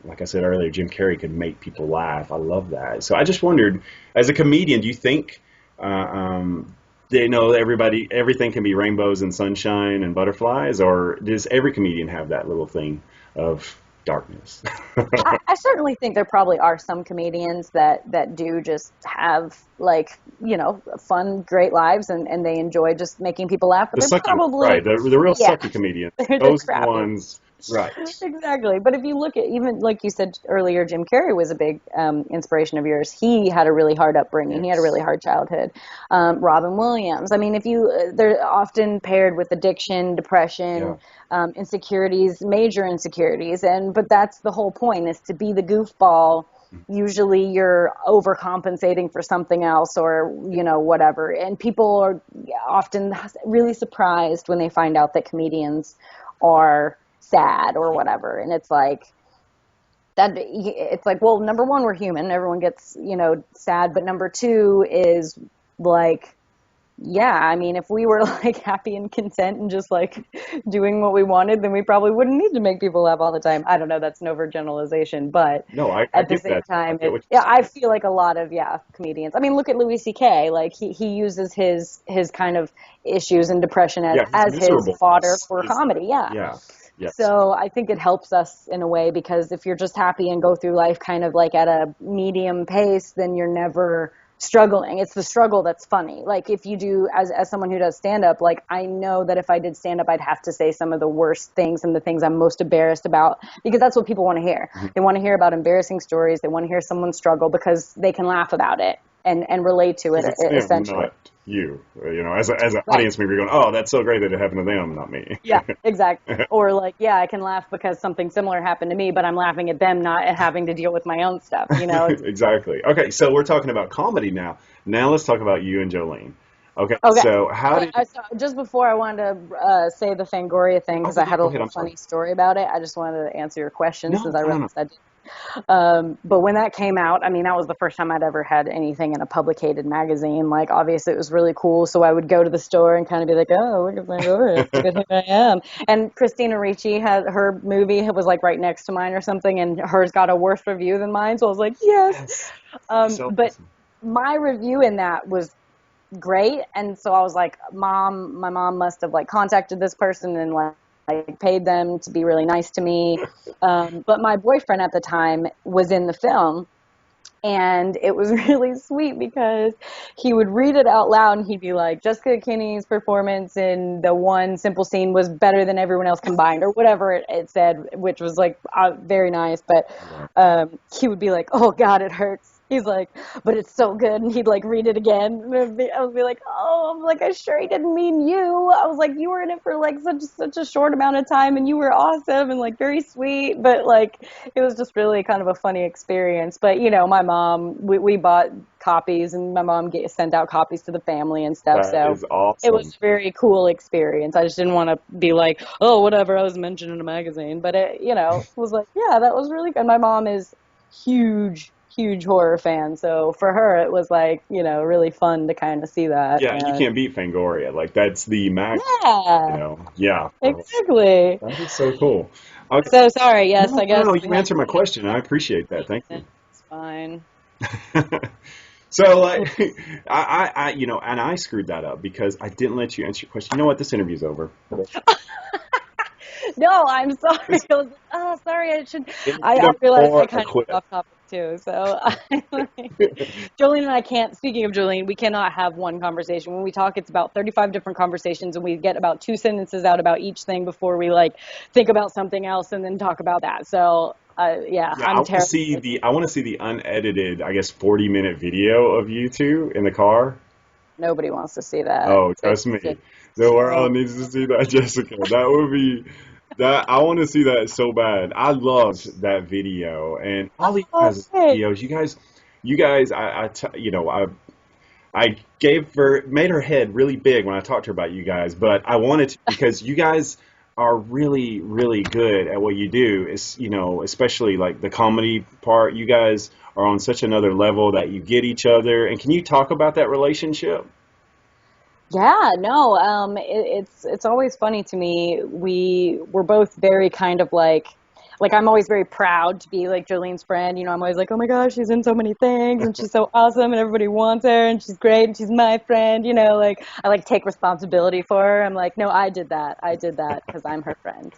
like I said earlier, Jim Carrey could make people laugh. I love that. So I just wondered, as a comedian, do you think? Uh, um, everything can be rainbows and sunshine and butterflies, or does every comedian have that little thing of darkness? I certainly think there probably are some comedians that do just have like, fun, great lives and they enjoy just making people laugh, but The they're sucky, right? probably, The real yeah, sucky comedians, they're the those crappy. ones, right? Exactly. But if you look at even like you said earlier, Jim Carrey was a big inspiration of yours. He had a really hard upbringing. He had a really Yes. hard childhood. Robin Williams. I mean, if you they're often paired with addiction, Yeah. depression, insecurities, major insecurities, but that's the whole point is to be the goofball. Usually you're overcompensating for something else or whatever, and people are often really surprised when they find out that comedians are sad or whatever. And it's like, well, number one, we're human. Everyone gets, sad. But number two is like, yeah, I mean, if we were like happy and content and just like doing what we wanted, then we probably wouldn't need to make people laugh all the time. I don't know. That's an overgeneralization, but No, I at the get same that. I time, get what yeah, you're I saying. feel like a lot of, yeah, comedians. I mean, look at Louis C.K. Like he uses his kind of issues and depression as, Yeah, his as his fodder miserableness for is like, comedy. Yeah. yeah, yes. So I think it helps us in a way because if you're just happy and go through life kind of like at a medium pace, then you're never struggling. It's the struggle that's funny. Like if you do, as someone who does stand up, like I know that if I did stand up, I'd have to say some of the worst things and the things I'm most embarrassed about because that's what people want to hear. Mhm. They want to hear about embarrassing stories. They want to hear someone struggle because they can laugh about it and relate to it Because it's them, essentially. not you. As an Right. audience member, you're going, "Oh, that's so great that it happened to them, not me." Yeah, exactly. Or like, yeah, I can laugh because something similar happened to me, but I'm laughing at them not at having to deal with my own stuff. Exactly. Okay, so we're talking about comedy now. Now let's talk about you and Jolene. Okay, Okay. so how Okay. did? So just before I wanted to say the Fangoria thing because Okay, I yeah, had a go ahead. little I'm sorry. funny story about it. I just wanted to answer your question No, since I no, no. realized I did. But when that came out, I mean, that was the first time I'd ever had anything in a publicated magazine. Like, obviously, it was really cool. So I would go to the store and kind of be like, "Oh, look at Fangoria! Look at who I am." And Christina Ricci had her movie was like right next to mine or something, and hers got a worse review than mine. So I was like, "Yes." Yes. So But awesome. my review in that was great, and so I was like, my mom must have like contacted this person and like like paid them to be really nice to me. But my boyfriend at the time was in the film. And it was really sweet because he would read it out loud and he'd be like, Jessica Kinney's performance in the one simple scene was better than everyone else combined, or whatever it said, which was like very nice. But he would be like, oh God, it hurts. He's like, but it's so good. And he'd like read it again. And I would be like, oh, I'm like, I sure he didn't mean you. I was like, you were in it for like such a short amount of time and you were awesome and like very sweet. But like, it was just really kind of a funny experience. But, you know, my mom, we bought copies and my mom sent out copies to the family and stuff. That is awesome. It was a very cool experience. I just didn't want to be like, oh, whatever, I was mentioned in a magazine. But it, you know, was like, yeah, that was really good. My mom is huge horror fan, so for her it was like, you know, really fun to kind of see that. Yeah, you can't beat Fangoria. Like that's the max. Yeah, You know. Yeah. exactly. That is so cool. Okay. So sorry. Yes, No, I guess. no, you answered my question. I appreciate that. Thank you. It's fine. So, like, you know, and I screwed that up because I didn't let you answer your question. You know what? This interview's over. No, I'm sorry. I was like, oh, sorry. I realized I kind of went off topic too. So, Jolene and I can't. Speaking of Jolene, we cannot have one conversation. When we talk, it's about 35 different conversations, and we get about 2 sentences out about each thing before we like think about something else and then talk about that. So, yeah, I'm terrible. I want to see the unedited, I guess, 40-minute video of you two in the car. Nobody wants to see that. Oh, trust me. The world needs to see that, Jessica. That would be. That I want to see that so bad. I loved that video and all these guys' videos. You guys, you know, I made her head really big when I talked to her about you guys, but I wanted to because you guys are really, really good at what you do. It's, you know, especially like the comedy part. You guys are on such another level that you get each other. And can you talk about that relationship? Yeah, no, it's always funny to me. We're both very kind of like I'm always very proud to be like Jolene's friend. You know, I'm always like, oh my gosh, she's in so many things and she's so awesome and everybody wants her and she's great and she's my friend. You know, like I like take responsibility for her. I'm like, no, I did that because I'm her friend.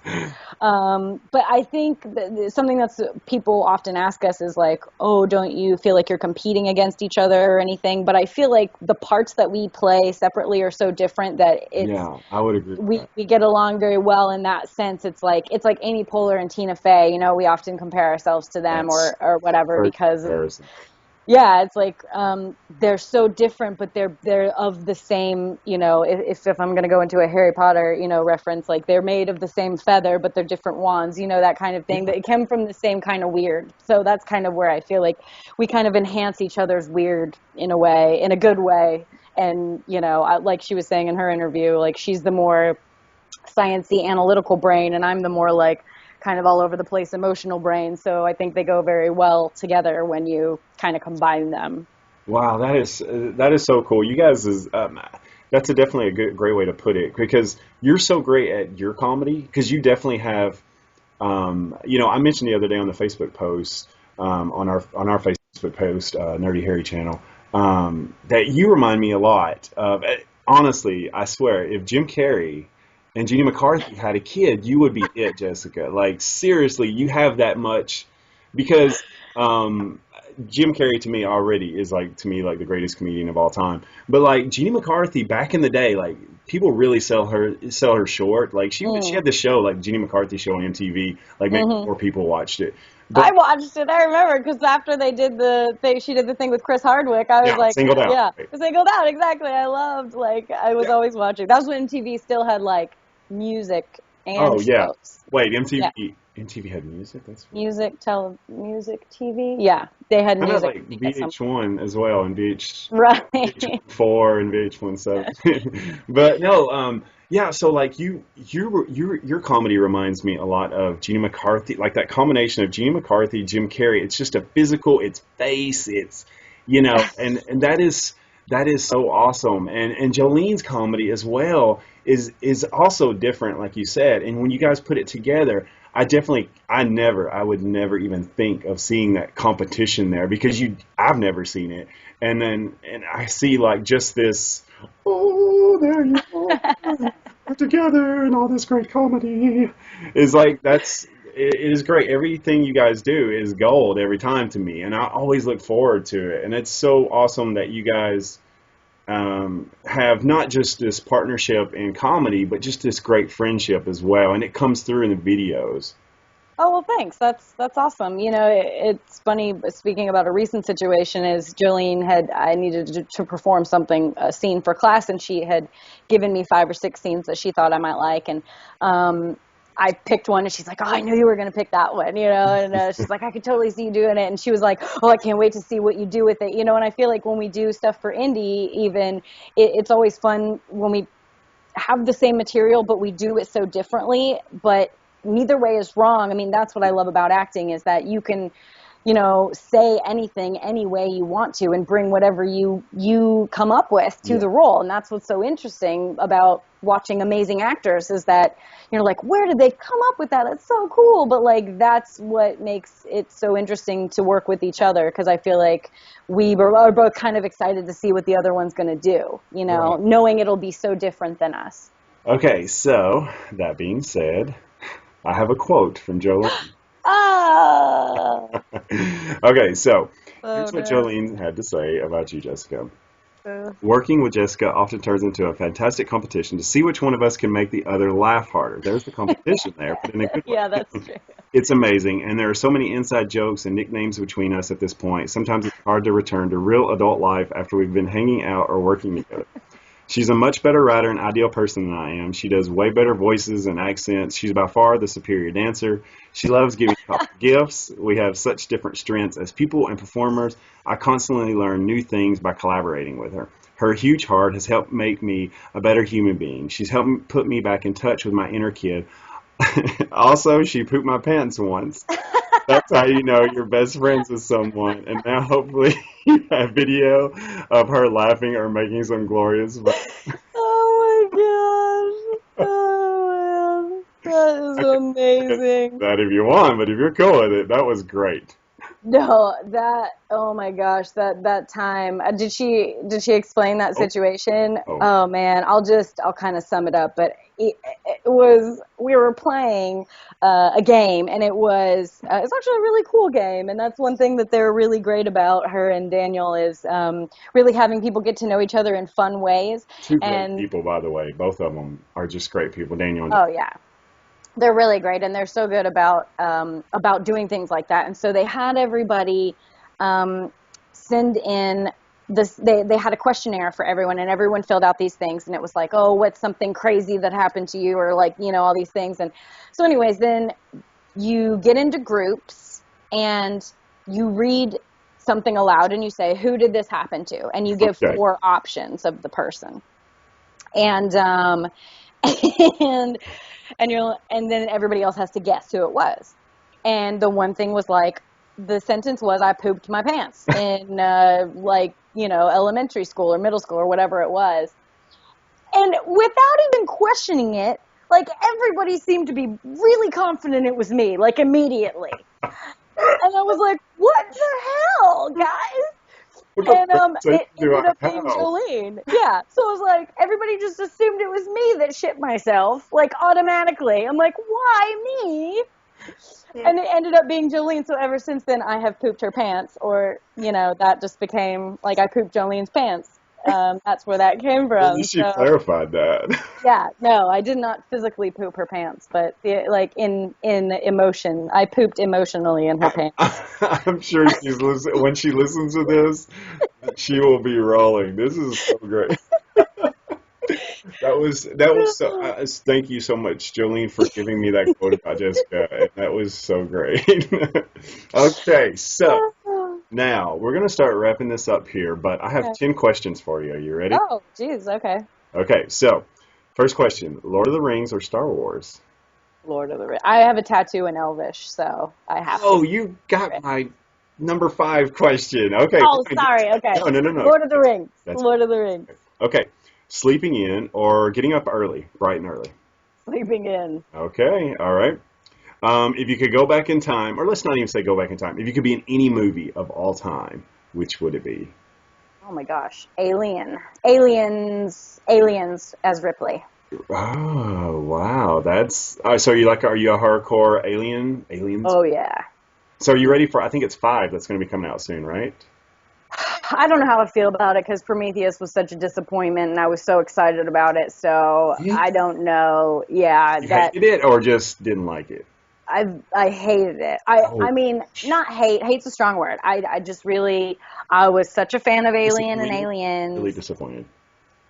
But I think something that's people often ask us is like, oh, don't you feel like you're competing against each other or anything? But I feel like the parts that we play separately are so different that yeah, I would agree. We get along very well in that sense. It's like Amy Poehler and Tina Fey. You know, we often compare ourselves to them or whatever because yeah, it's like they're so different, but they're of the same. You know, if I'm going to go into a Harry Potter, you know, reference, like they're made of the same feather, but they're different wands. You know, that kind of thing. They come from the same kind of weird. So that's kind of where I feel like we kind of enhance each other's weird in a way, in a good way. And you know, like she was saying in her interview, like she's the more sciencey, analytical brain, and I'm the more like kind of all over the place emotional brain. So I think they go very well together when you kind of combine them. Wow, that is so cool. You guys that's definitely a great way to put it because you're so great at your comedy because you definitely have you know, I mentioned the other day on the Facebook post on our Facebook post Nerdy Harry channel that you remind me a lot of honestly, I swear, if Jim Carrey and Jeannie McCarthy had a kid, you would be it, Jessica. Like, seriously, you have that much. Because Jim Carrey, to me, already is, like, to me, like, the greatest comedian of all time. But, like, Jeannie McCarthy, back in the day, like, people really sell her short. Like, she had the show, like, Jeannie McCarthy show on MTV. Like, maybe more people watched it. But, I watched it. I remember because after they did she did the thing with Chris Hardwick. I was like, singled out. Yeah, singled out. Exactly. I loved. Like, I was always watching. That was when MTV still had like music and shows. Wait, MTV had music. That's music TV. Yeah, they had music. Like VH1 as well, and right. VH4 and VH17. But no, yeah. So like your comedy reminds me a lot of Jeannie McCarthy, like that combination of Jeannie McCarthy, Jim Carrey. It's just a physical. It's face. It's you know, and that is so awesome. And Jolene's comedy as well is also different, like you said. And when you guys put it together, I would never even think of seeing that competition there because I've never seen it. And I see like just this, oh, there you go. we're together and all this great comedy is like it is great. Everything you guys do is gold every time to me, and I always look forward to it. And it's so awesome that you guys have not just this partnership in comedy, but just this great friendship as well, and it comes through in the videos. Oh, well, thanks. That's awesome. You know, it's funny, speaking about a recent situation, is Jolene I needed to perform something, a scene for class, and she had given me 5 or 6 scenes that she thought I might like, and I picked one, and she's like, oh, I knew you were going to pick that one, you know, and she's like, I could totally see you doing it, and she was like, oh, I can't wait to see what you do with it, you know, and I feel like when we do stuff for indie, even, it's always fun when we have the same material, but we do it so differently, but neither way is wrong. I mean, that's what I love about acting, is that you can, you know, say anything any way you want to and bring whatever you come up with to the role. And that's what's so interesting about watching amazing actors, is that you're like, where did they come up with that? That's so cool. But like, that's what makes it so interesting to work with each other, because I feel like we are both kind of excited to see what the other one's going to do, you know, Right. knowing it'll be so different than us. Okay, so that being said, I have a quote from Jolene. Ah! Okay, so Oh, here's what no. Jolene had to say about you, Jessica. Working with Jessica often turns into a fantastic competition to see which one of us can make the other laugh harder. There's the competition there, but in a good Yeah, way. that's true. It's amazing, and there are so many inside jokes and nicknames between us at this point. Sometimes it's hard to return to real adult life after we've been hanging out or working together. She's a much better writer and ideal person than I am. She does way better voices and accents. She's by far the superior dancer. She loves giving gifts. We have such different strengths as people and performers. I constantly learn new things by collaborating with her. Her huge heart has helped make me a better human being. She's helped put me back in touch with my inner kid. Also, she pooped my pants once. That's how you know you're best friends with someone. And now, hopefully, you have video of her laughing or making some glorious. Oh my gosh. Oh man. That is I can edit amazing. that if you want, but if you're cool with it, that was great. No, oh my gosh, that time. Did she explain that Oh, situation? oh, Oh man, I'll kind of sum it up, but it was, we were playing a game, and it's actually a really cool game, and that's one thing that they're really great about, her and Daniel, is really having people get to know each other in fun ways. two great And people, by the way. Both of them are just great people. Daniel and oh yeah, they're really great, and they're so good about doing things like that. And so they had everybody um, send in this. They had a questionnaire for everyone, and everyone filled out these things. And it was like, oh, what's something crazy that happened to you, or like, you know, all these things. And so, anyways, then you get into groups and you read something aloud, and you say, who did this happen to? And you give okay. 4 options of the person. And and and then everybody else has to guess who it was. And the one thing was like, the sentence was, I pooped my pants in like, you know, elementary school or middle school or whatever it was. And without even questioning it, like, everybody seemed to be really confident it was me, like, immediately. And I was like, what the hell, guys? What And conversation it do ended I up being have? Jolene. Yeah. So it was like, everybody just assumed it was me that shit myself, like, automatically. I'm like, why me? And it ended up being Jolene. So ever since then, I have pooped her pants, or, you know, that just became like, I pooped Jolene's pants. That's where that came At from. least you So clarified that. yeah, no, I did not physically poop her pants, but like, in emotion, I pooped emotionally in her pants. I'm sure when she listens to this, she will be rolling. This is so great. That was so. Thank you so much, Jolene, for giving me that quote about Jessica. And that was so great. Okay, so now we're gonna start wrapping this up here, but I have Okay. 10 questions for you. Are you ready? Oh, geez. Okay. Okay, so first question: Lord of the Rings or Star Wars? Lord of the Rings. I have a tattoo in Elvish, so I have to Oh, say you it. got my number 5 question. Okay, Oh, fine. sorry. Okay. No, no, no, no. Lord of the Rings. That's Lord of the Rings. okay. Sleeping in or getting up early, bright and early. Sleeping in. Okay, all right. If you could go back in time, or let's not even say go back in time, if you could be in any movie of all time, which would it be? Oh my gosh. Alien. Aliens. Aliens as Ripley. Oh, wow. That's so you like, are you a hardcore aliens? Oh yeah. So are you ready for, I think it's five that's going to be coming out soon, right? I don't know how I feel about it because Prometheus was such a disappointment and I was so excited about it. So Yeah. I don't know. Yeah, You that hated it or just didn't like it? I hated it. I Oh, mean, not hate. Hate's a strong word. I just really I was such a fan of Alien and disappointed? Really Aliens. disappointed.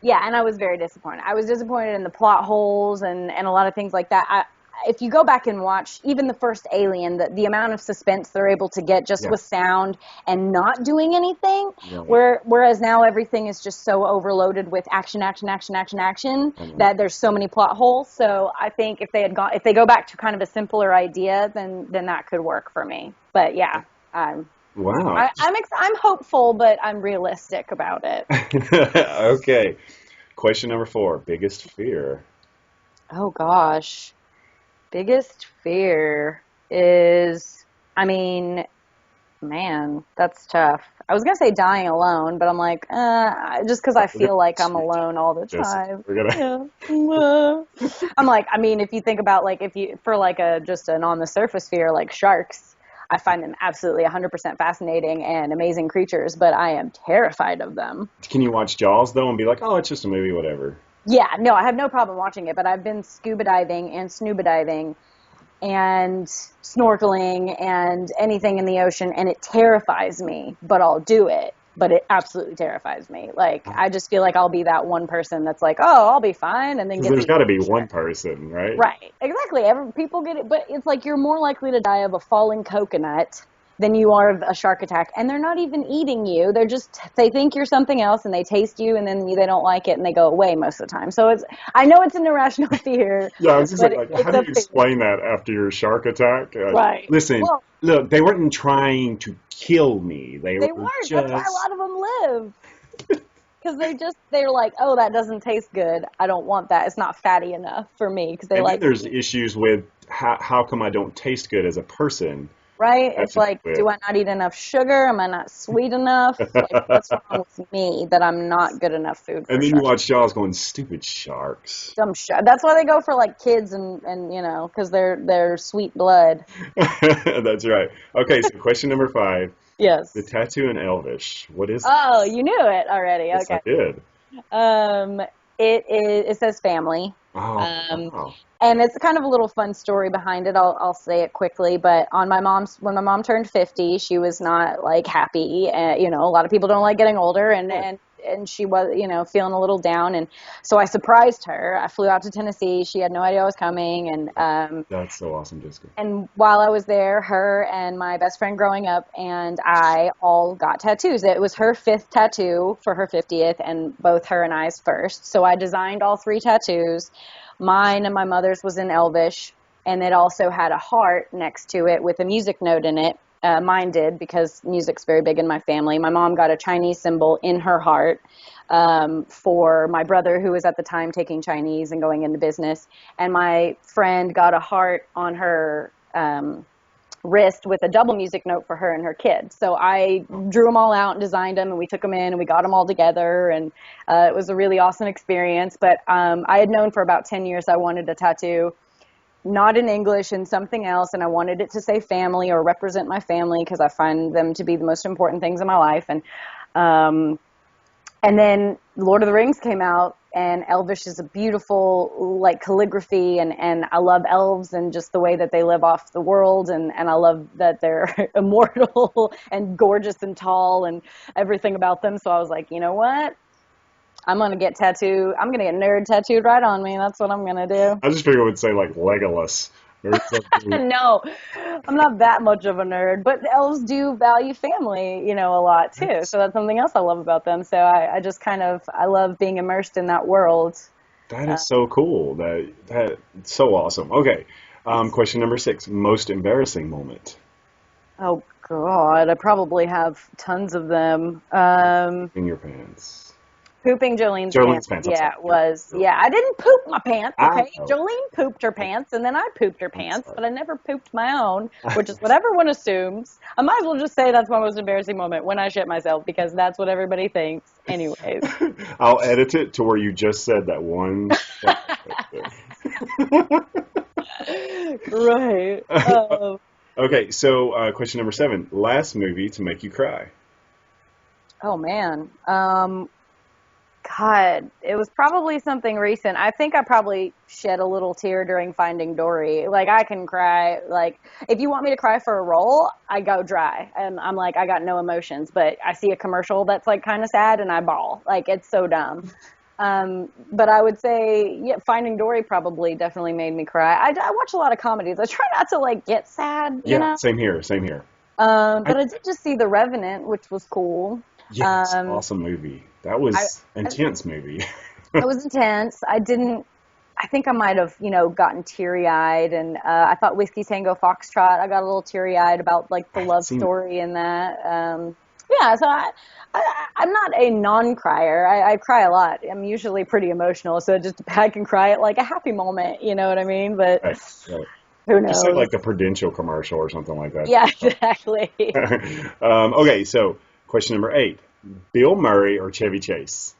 Yeah, and I was very disappointed. I was disappointed in the plot holes and a lot of things like that. If you go back and watch even the first Alien, the amount of suspense they're able to get just Yeah, with sound and not doing anything, right. whereas now everything is just so overloaded with action, action, action, action, action I know. that there's so many plot holes. So I think if they go back to kind of a simpler idea, then that could work for me. But yeah, I'm Wow. I'm hopeful, but I'm realistic about it. Okay. Question number four. Biggest fear. Oh gosh. Biggest fear is, I mean, man, that's tough. I was gonna say dying alone, but I'm like, just because I We're gonna feel like I'm alone all the just time. we're gonna Yeah. I'm like, I mean, if you think about like, if you, for like a, just an on the surface fear, like sharks, I find them absolutely 100% fascinating and amazing creatures, but I am terrified of them. Can you watch Jaws though and be like, oh, it's just a movie, whatever? Yeah, no, I have no problem watching it, but I've been scuba diving and snuba diving and snorkeling and anything in the ocean, and it terrifies me, but I'll do it. But it absolutely terrifies me. Like, I just feel like I'll be that one person that's like, oh, I'll be fine, and then Because gets there's eaten got to by be a one shark. person, right? Right. Exactly. People get it, but it's like you're more likely to die of a falling coconut than you are of a shark attack. And they're not even eating you. They think you're something else and they taste you and then they don't like it and they go away most of the time. So I know it's an irrational fear, Yeah, I was just but like, how it's do a you fear. explain that after your shark attack? Right. Listen, Well, look, they weren't trying to kill me. They they were weren't. That's why a just. lot of them live. Because they're like, oh, that doesn't taste good. I don't want that. It's not fatty enough for me. Because they And then like to there's eat. issues with how come I don't taste good as a person? Right? Has It's to do like, with. do I not eat enough sugar? Am I not sweet enough? Like, what's wrong with me that I'm not good enough food And for then you sharks? watch Jaws going, stupid sharks. Dumb shit. That's why they go for like kids and because they're sweet blood. That's right. Okay, so question number five. The Yes. tattoo in Elvish. What is that? Oh, you knew it already. Yes, I Okay. did. Um, it says family. Oh, Um, wow. and it's kind of a little fun story behind it. I'll say it quickly, but when my mom turned 50, she was not like happy. A lot of people don't like getting older, Right. and she was, feeling a little down. And so I surprised her. I flew out to Tennessee. She had no idea I was coming, That's so awesome, Jessica. and while I was there, her and my best friend growing up and I all got tattoos. It was her fifth tattoo for her 50th, and both her and I's first. So I designed all three tattoos. Mine and my mother's was in Elvish, and it also had a heart next to it with a music note in it. Mine did because music's very big in my family. My mom got a Chinese symbol in her heart for my brother, who was at the time taking Chinese and going into business. And my friend got a heart on her wrist with a double music note for her and her kid. So I drew them all out and designed them, and we took them in and we got them all together, and it was a really awesome experience. But I had known for about 10 years I wanted a tattoo, not in English, and something else, and I wanted it to say family or represent my family because I find them to be the most important things in my life. Um, and then Lord of the Rings came out, and Elvish is a beautiful, like, calligraphy, and I love elves and just the way that they live off the world, and I love that they're immortal and gorgeous and tall and everything about them. So I was like, you know what? I'm gonna get tattooed. I'm gonna get nerd tattooed right on me. That's what I'm gonna do. I just figured it would say like Legolas or something. No, I'm not that much of a nerd, but the elves do value family, a lot too. That's So that's something else I love about them. So I just I love being immersed in that world. that Uh, is so cool. That it's so awesome. Okay. Thanks. Question number six. Most embarrassing moment Oh God, I probably have tons of them. in your pants. Pooping Jolene's Jolene's pants. pants. I'm Yeah, sorry. it was. Yeah, I didn't poop my pants, I okay? know. Jolene pooped her pants, and then I pooped her I'm pants, sorry. but I never pooped my own, which is what everyone assumes. I might as well just say that's my most embarrassing moment when I shit myself, because that's what everybody thinks anyways. I'll edit it to where you just said that one. Right. Okay, so question number 7. Last movie to make you cry. Oh man. God, it was probably something recent. I think I probably shed a little tear during Finding Dory. Like I can cry. Like if you want me to cry for a role, I go dry, and I'm like I got no emotions. But I see a commercial that's like kind of sad, and I bawl. Like it's so dumb. But I would say, yeah, Finding Dory probably definitely made me cry. I watch a lot of comedies. I try not to like get sad, you Yeah, know. same here, same here. But I did just see The Revenant, which was cool. Yes, Um, awesome movie. That I, was I intense movie. it was intense. I think I might have, gotten teary-eyed, and I thought Whiskey Tango Foxtrot. I got a little teary-eyed about like the I haven't love seen it. story in that. Yeah, so I'm not a non-crier. I cry a lot. I'm usually pretty emotional, so just I can cry at like a happy moment. You know what I mean? But Right, right. who You said knows? like a Prudential commercial or something like that. Yeah, exactly. Okay, so question number 8. Bill Murray or Chevy Chase?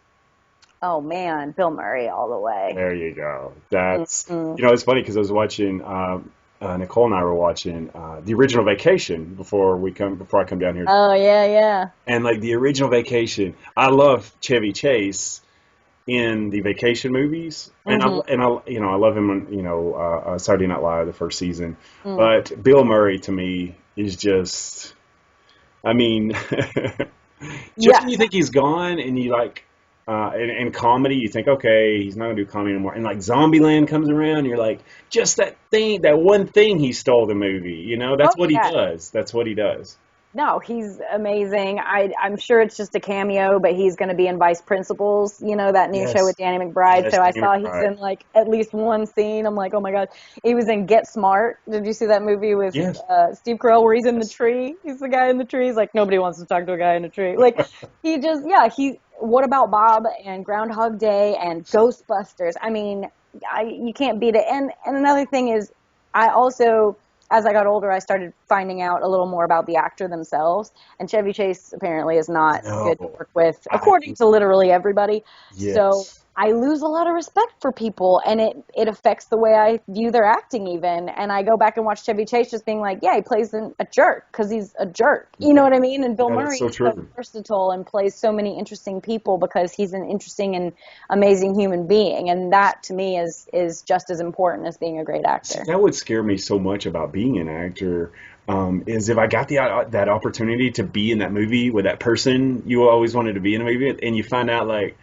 Oh man, Bill Murray all the way. There you go. That's, Mm-mm. it's funny because I was watching, Nicole and I were watching the original Vacation before I come down here. Oh yeah, yeah. And like the original Vacation, I love Chevy Chase in the Vacation movies, and Hmm. I love him on Saturday Night Live the first season, Mm. but Bill Murray to me is just, I mean, just when Yes. you think he's gone, and you like. In comedy, you think, okay, he's not gonna do comedy anymore. And like Zombieland comes around, you're like, just that one thing he stole the movie. Oh That's what he yeah. does. That's what he does. No, he's amazing. I'm sure it's just a cameo, but he's going to be in Vice Principals, that new show with Yes, Danny McBride. yes, So I Danny saw he's McBride. in like at least one scene. I'm like, oh my God. He was in Get Smart. Did you see that movie with Yes, Steve Carell where he's in the yes. tree? He's the guy in the tree. He's like, nobody wants to talk to a guy in a tree. Like, What About Bob and Groundhog Day and Ghostbusters? I mean, you can't beat it. And another thing is, I also, as I got older, I started finding out a little more about the actor themselves. And Chevy Chase apparently is not No, good to work with, I according to literally everybody. So yes. I lose a lot of respect for people, and it affects the way I view their acting even. And I go back and watch Chevy Chase just being like, yeah, he plays a jerk because he's a jerk. You know what I mean? And Bill Yeah, that's Murray so is so true. versatile and plays so many interesting people because he's an interesting and amazing human being. And that to me is just as important as being a great See, actor. that would scare me so much about being an actor. Is if I got that opportunity to be in that movie with that person you always wanted to be in a movie, and you find out like,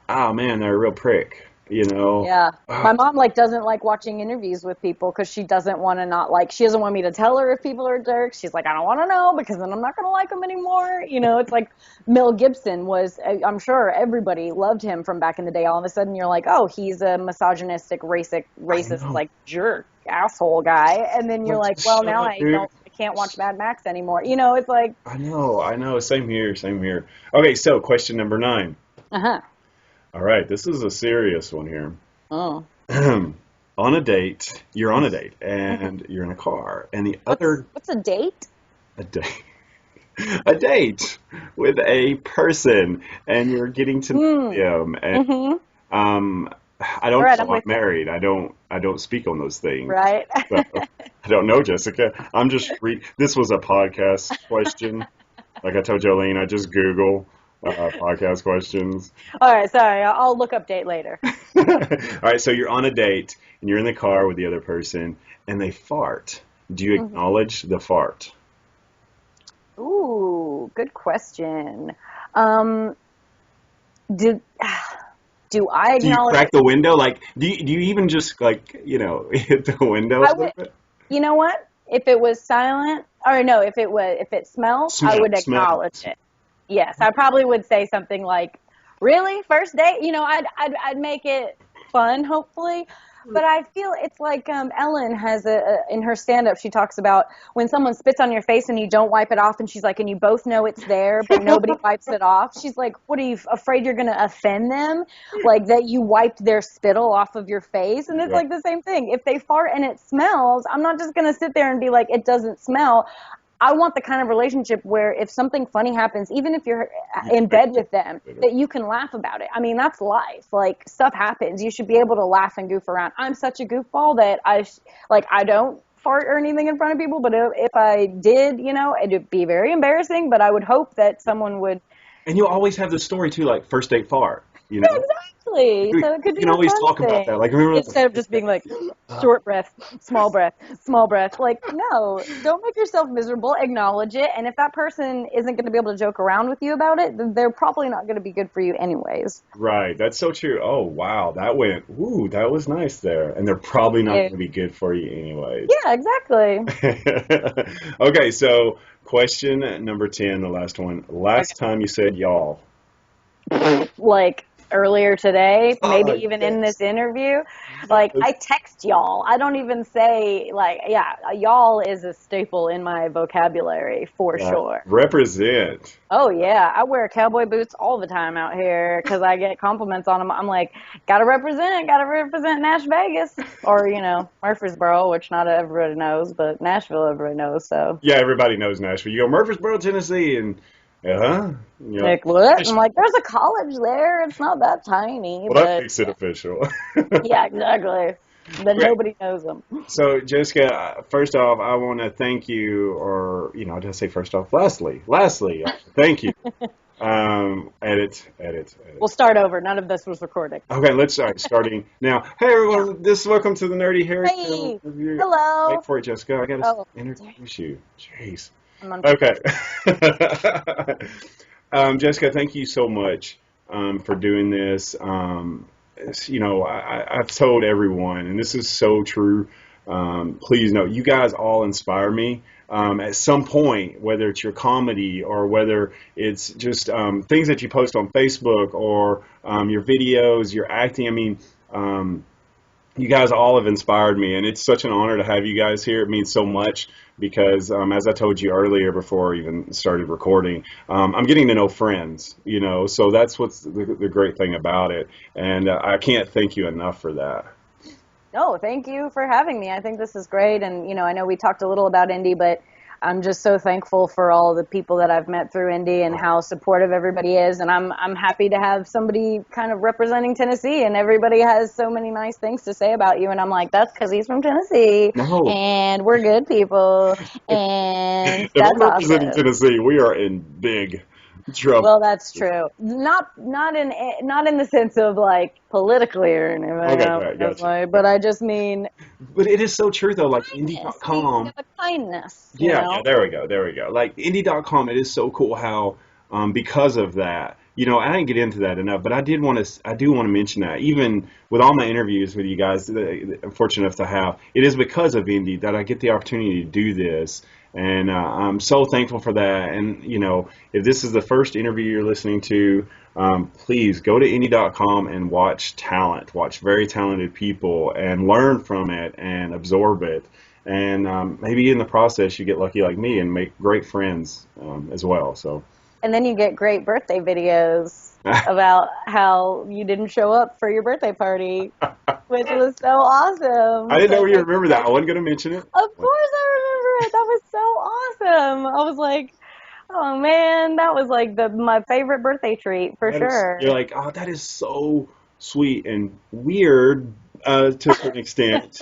oh man, they're a real prick. Yeah. Ah, My mom doesn't like watching interviews with people because she doesn't want to not like she doesn't want me to tell her if people are jerks. She's like, I don't want to know because then I'm not going to like them anymore. It's like Mel Gibson was I'm sure everybody loved him from back in the day. All of a sudden you're like, "Oh, he's a misogynistic I racist know. like jerk, asshole guy." And then you're Like, like, just "Well, shut now up, dude. I can't watch Mad Max anymore." It's like, I know. Same here, same here. Okay, so question number 9. "Uh-huh. All right, this is a serious one here. Oh. You're on a date, Mhm. and you're in a car, and the What's other what's a date?" a date, a date with a person, and you're getting to know Mm. them, and Mhm. um, I All don't right, know. I'm I'm with you. married. I don't speak on those things. Right? So I don't know, Jessica. I'm just This was a podcast question. Like I told Jolene, I just Google podcast questions. All right, sorry. I'll look up date later. All right, so you're on a date and you're in the car with the other person and they fart. Do you Mhm. acknowledge the fart? Ooh, good question. Um, do do I Do you acknowledge crack it? the window? Like, do you even just like, hit the window a I little would. bit? You know what? If it was silent, or no, if it smells, I would acknowledge Smells. it. Yes, I probably would say something like, "Really, first date?" I'd make it fun, hopefully. But I feel it's like Ellen has in her stand-up. She talks about when someone spits on your face and you don't wipe it off, and she's like, and you both know it's there, but nobody wipes it off. She's like, "What are you afraid you're going to offend them? Like that you wiped their spittle off of your face?" And it's Yeah. like the same thing. If they fart and it smells, I'm not just going to sit there and be like, "It doesn't smell." I want the kind of relationship where if something funny happens, even if you're in bed with them, that you can laugh about it. I mean, that's life. Like, stuff happens. You should be able to laugh and goof around. I'm such a goofball that I don't fart or anything in front of people, but if I did, it'd be very embarrassing, but I would hope that someone would. And you always have the story too, like first date fart, Yeah, exactly. So it could You be can a always fun talk thing. about that. Like, remember Instead of just being like, short breath, small breath, small breath. Like, no, don't make yourself miserable. Acknowledge it. And if that person isn't going to be able to joke around with you about it, then they're probably not going to be good for you anyways. Right, that's so true. Oh, wow, that was nice there. And they're probably not going to be good for you anyways. Yeah, exactly. Okay, so question number 10, the last one. Last time you said y'all. Like earlier today, maybe Oh, even in yes. this interview. Like, I text y'all. I don't even say, like, yeah, y'all is a staple in my vocabulary for sure. Represent. Oh, yeah. I wear cowboy boots all the time out here because I get compliments on them. I'm like, gotta represent Nash Vegas. Or, Murfreesboro, which not everybody knows, but Nashville everybody knows, so. Yeah, everybody knows Nashville. You go Murfreesboro, Tennessee, and Like, what? I'm like, there's a college there. It's not that tiny, well, that but makes it official. yeah, exactly. But Okay. nobody knows them. So, Jessica, first off, I want to thank you, or, did I say first off? Lastly, thank you. Edit. We'll start over. None of this was recorded. Okay, let's start. Starting now. Hey, everyone, welcome to the Nerdy Harry Hey, Review. hello. Wait for it, Jessica. I got to Oh, introduce you. Jeez. I'm on. Okay. Jessica, thank you so much for doing this. I've told everyone, and this is so true. Please know, you guys all inspire me. At some point, whether it's your comedy or whether it's just things that you post on Facebook or your videos, your acting. I mean, you guys all have inspired me, and it's such an honor to have you guys here. It means so much because, as I told you earlier before I even started recording, I'm getting to know friends, so that's what's the great thing about it, and I can't thank you enough for that. No, thank you for having me. I think this is great. And, I know we talked a little about indie, but I'm just so thankful for all the people that I've met through indie and how supportive everybody is. And I'm happy to have somebody kind of representing Tennessee, and everybody has so many nice things to say about you. And I'm like, that's because he's from Tennessee No. and we're good people. And If that's I'm representing awesome. Tennessee, we are in big trouble. Well, that's true. Not in the sense of like politically or anything. Okay, all right, gotcha. But I just mean But it is so true though, like kindness. Speaking indie.com. of a kindness, Yeah, there we go. Like indie.com, it is so cool how because of that, I didn't get into that enough, but I do want to mention that even with all my interviews with you guys that I'm fortunate enough to have, it is because of indie that I get the opportunity to do this. And I'm so thankful for that. And, if this is the first interview you're listening to, please go to indie.com and watch very talented people and learn from it and absorb it. And maybe in the process, you get lucky like me and make great friends as well. So. and then you get great birthday videos about how you didn't show up for your birthday party, which was so awesome. I didn't know So you remember that. I wasn't going to mention it. Of course I remember it. That was so awesome. I was like, oh man, that was like my favorite birthday treat for sure. You're like, oh, that is so sweet and weird to a certain extent.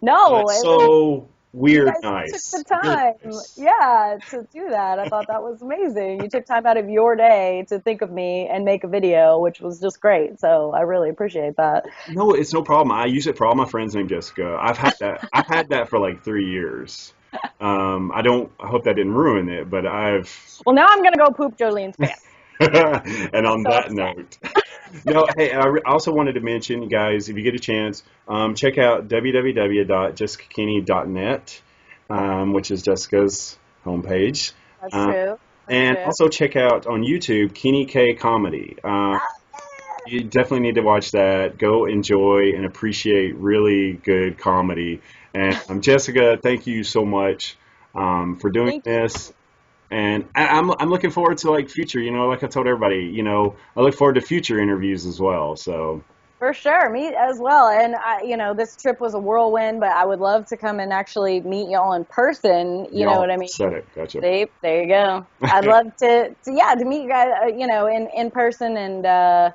No, But it was, so weird, you guys nice. took the time, yeah, to do that. I thought that was amazing. You took time out of your day to think of me and make a video, which was just great. So I really appreciate that. No, it's no problem. I use it for all my friends named Jessica. I've had that. I've had that for like 3 years. I hope that didn't ruin it, but I've. Well, now I'm gonna go poop Jolene's pants. And on So that upset. note, no, hey, I also wanted to mention, you guys, if you get a chance, check out www.jessicakinney.net, which is Jessica's homepage. That's true. And also check out on YouTube, Kinney K Comedy. You definitely need to watch that. Go enjoy and appreciate really good comedy. And Jessica, thank you so much for doing this. And I'm looking forward to like future, like I told everybody, I look forward to future interviews as well. So For sure, me as well. And this trip was a whirlwind, but I would love to come and actually meet y'all in person. You know Y'all what I mean? said it. Gotcha. See, there you go. I'd love to meet you guys, in person and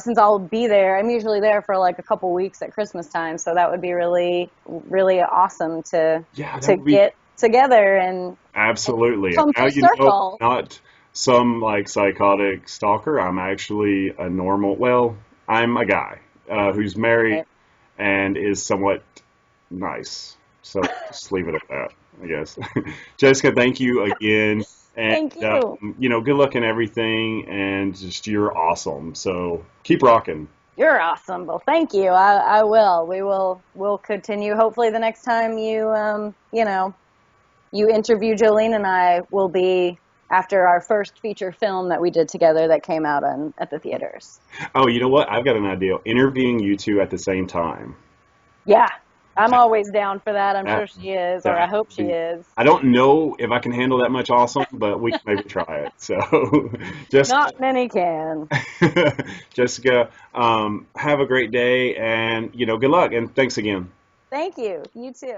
since I'll be there, I'm usually there for like a couple weeks at Christmas time, so that would be really, really awesome Yeah, that to would be get together and absolutely. And come now full you know, circle. not some like psychotic stalker. I'm actually a normal. Well, I'm a guy who's married Right. and is somewhat nice. So just leave it at that, I guess. Jessica, thank you again. And, Thank you. good luck in everything. And just, you're awesome. So keep rocking. You're awesome. Well, thank you. I will. We'll continue. Hopefully, the next time you interview Jolene and I will be after our first feature film that we did together that came out at the theaters. Oh, you know what? I've got an idea. Interviewing you two at the same time. Yeah, I'm always down for that. I'm That, sure she is, or I that hope would she be, is. I don't know if I can handle that much awesome, but we can maybe try it. So, Jessica, Not many can. Jessica, have a great day and, good luck and thanks again. Thank you. You too.